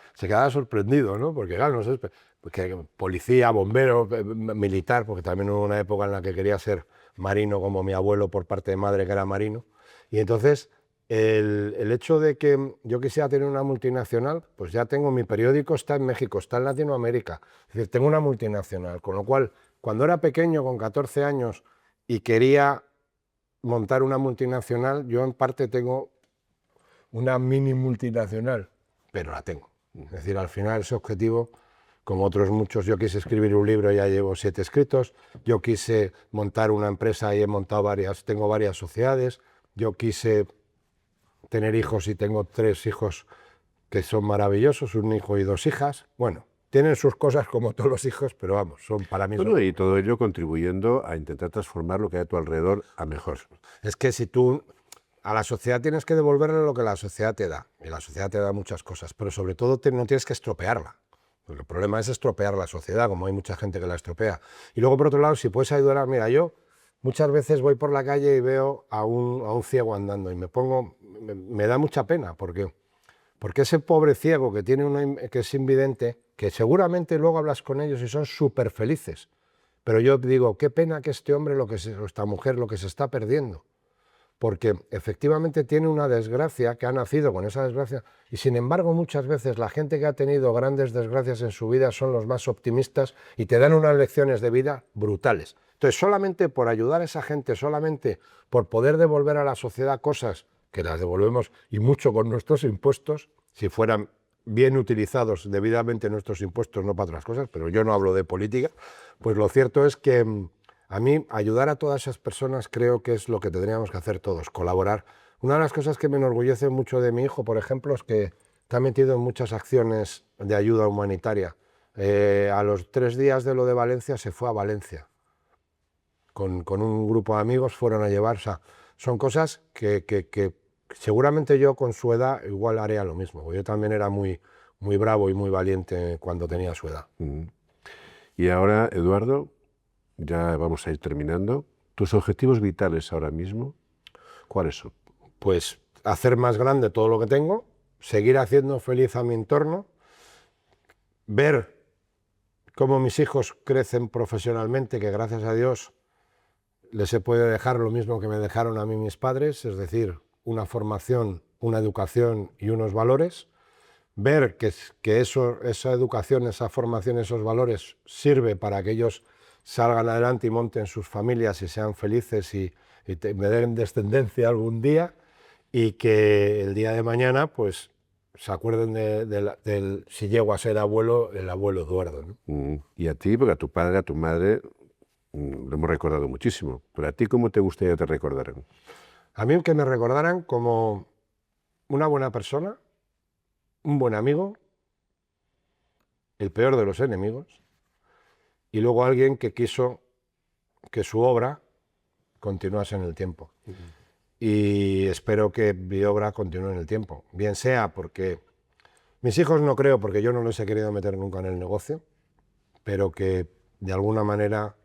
sorprendido, ¿no? Porque claro, no sé, porque policía, bombero, militar, porque también hubo una época en la que quería ser marino como mi abuelo por parte de madre que era marino. Y entonces el hecho de que yo quisiera tener una multinacional, pues ya tengo mi periódico, está en México, está en Latinoamérica, es decir, tengo una multinacional, con lo cual, cuando era pequeño, con 14 años, y quería montar una multinacional, yo en parte tengo una mini multinacional, pero la tengo. Es decir, al final ese objetivo, como otros muchos, yo quise escribir un libro, ya llevo 7 escritos, yo quise montar una empresa y he montado tengo varias sociedades, yo quise tener hijos y tengo 3 hijos que son maravillosos, un hijo y 2 hijas. Bueno, tienen sus cosas como todos los hijos, pero vamos, son para mí... Bueno, y todo ello contribuyendo a intentar transformar lo que hay a tu alrededor a mejor. Es que si tú a la sociedad tienes que devolverle lo que la sociedad te da, y la sociedad te da muchas cosas, pero sobre todo no tienes que estropearla. Porque el problema es estropear la sociedad, como hay mucha gente que la estropea. Y luego, por otro lado, si puedes ayudar, mira, yo muchas veces voy por la calle y veo a un ciego andando y me da mucha pena, porque ese pobre ciego que es invidente, que seguramente luego hablas con ellos y son súper felices, pero yo digo, qué pena que este hombre, o esta mujer, lo que se está perdiendo, porque efectivamente tiene una desgracia, que ha nacido con esa desgracia, y sin embargo muchas veces la gente que ha tenido grandes desgracias en su vida son los más optimistas y te dan unas lecciones de vida brutales. Entonces, solamente por ayudar a esa gente, solamente por poder devolver a la sociedad cosas que las devolvemos y mucho con nuestros impuestos, si fueran bien utilizados debidamente nuestros impuestos, no para otras cosas, pero yo no hablo de política, pues lo cierto es que a mí ayudar a todas esas personas creo que es lo que tendríamos que hacer todos, colaborar. Una de las cosas que me enorgullece mucho de mi hijo, por ejemplo, es que está metido en muchas acciones de ayuda humanitaria. A los 3 días de lo de Valencia se fue a Valencia. Con un grupo de amigos fueron a llevarse. Son cosas que seguramente yo con su edad igual haría lo mismo. Yo también era muy, muy bravo y muy valiente cuando tenía su edad. Y ahora, Eduardo, ya vamos a ir terminando. ¿Tus objetivos vitales ahora mismo, cuáles son? Pues hacer más grande todo lo que tengo, seguir haciendo feliz a mi entorno, ver cómo mis hijos crecen profesionalmente, que gracias a Dios les he podido dejar lo mismo que me dejaron a mí mis padres, es decir, una formación, una educación y unos valores, ver que esa educación, esa formación, esos valores sirve para que ellos salgan adelante y monten sus familias y sean felices y me den descendencia algún día, y que el día de mañana pues se acuerden del si llego a ser abuelo, el abuelo Eduardo, ¿no? Y a ti, porque a tu padre, a tu madre, lo hemos recordado muchísimo, pero a ti, ¿cómo te gustaría que te recordaran? A mí que me recordaran como una buena persona, un buen amigo, el peor de los enemigos, y luego alguien que quiso que su obra continuase en el tiempo. Y espero que mi obra continúe en el tiempo, bien sea porque Mis hijos no creo, porque yo no les he querido meter nunca en el negocio, pero que de alguna manera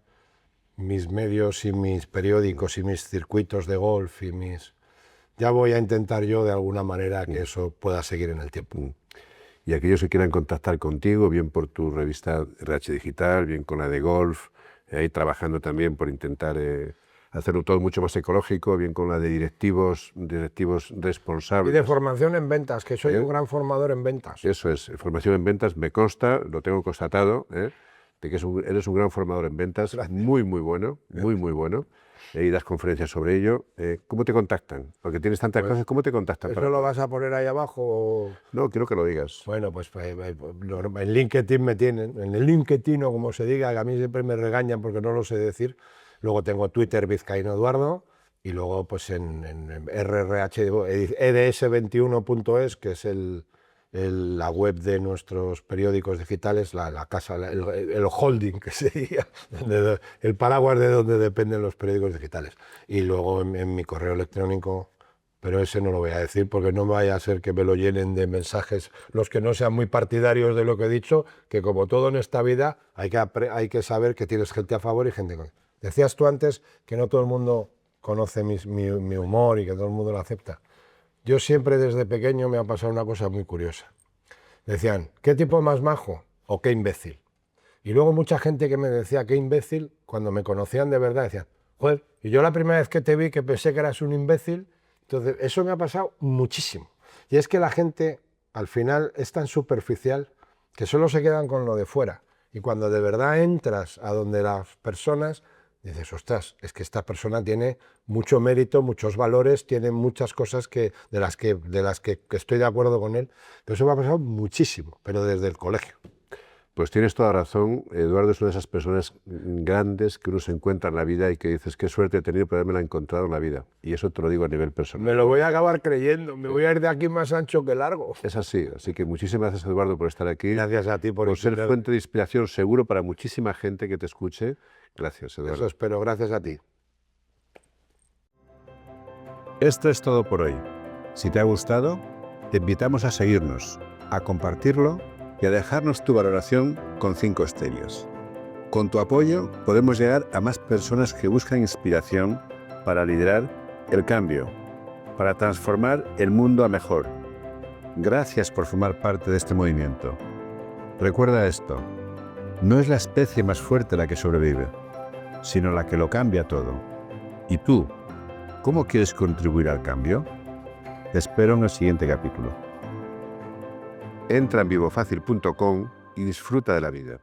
mis medios y mis periódicos y mis circuitos de golf y mis... Ya voy a intentar yo de alguna manera que eso pueda seguir en el tiempo. Y aquellos que quieran contactar contigo, bien por tu revista RH Digital, bien con la de golf, ahí trabajando también por intentar hacerlo todo mucho más ecológico, bien con la de directivos responsables. Y de formación en ventas, que soy un gran formador en ventas. Eso es, formación en ventas, me consta, lo tengo constatado, de que eres un gran formador en ventas. Gracias. Muy bueno, muy bueno. Y das conferencias sobre ello. ¿Cómo te contactan? Porque tienes tantas cosas, ¿cómo te contactan? ¿Eso lo vas a poner ahí abajo? O... No, quiero que lo digas. Bueno, pues en LinkedIn me tienen, en el LinkedIn o como se diga, que a mí siempre me regañan porque no lo sé decir. Luego tengo Twitter Vizcaíno Eduardo y luego pues en RRH, eds21.es, que es la web de nuestros periódicos digitales, la casa, el holding que sería, el paraguas de donde dependen los periódicos digitales. Y luego en mi correo electrónico, pero ese no lo voy a decir porque no vaya a ser que me lo llenen de mensajes los que no sean muy partidarios de lo que he dicho, que como todo en esta vida hay que saber que tienes gente a favor y gente contra. Decías tú antes que no todo el mundo conoce mi humor y que todo el mundo lo acepta. Yo siempre desde pequeño me ha pasado una cosa muy curiosa. Decían, ¿qué tipo más majo? O qué imbécil. Y luego mucha gente que me decía qué imbécil, cuando me conocían de verdad, decían, joder, y yo la primera vez que te vi que pensé que eras un imbécil. Entonces, eso me ha pasado muchísimo. Y es que la gente, al final, es tan superficial que solo se quedan con lo de fuera. Y cuando de verdad entras a donde las personas, dices, ostras, es que esta persona tiene mucho mérito, muchos valores, tiene muchas cosas de las que estoy de acuerdo con él. Pero eso me ha pasado muchísimo, pero desde el colegio. Pues tienes toda razón. Eduardo es una de esas personas grandes que uno se encuentra en la vida y que dices, qué suerte he tenido por haberme encontrado en la vida. Y eso te lo digo a nivel personal. Me lo voy a acabar creyendo, me voy a ir de aquí más ancho que largo. Es así que muchísimas gracias, Eduardo, por estar aquí. Gracias a ti por ser fuente de inspiración seguro para muchísima gente que te escuche. Gracias, Eduardo. Eso espero, gracias a ti. Esto es todo por hoy. Si te ha gustado, te invitamos a seguirnos, a compartirlo y a dejarnos tu valoración con 5 estrellas. Con tu apoyo podemos llegar a más personas que buscan inspiración para liderar el cambio, para transformar el mundo a mejor. Gracias por formar parte de este movimiento. Recuerda esto, no es la especie más fuerte la que sobrevive, sino la que lo cambia todo. ¿Y tú, cómo quieres contribuir al cambio? Te espero en el siguiente capítulo. Entra en vivofacil.com y disfruta de la vida.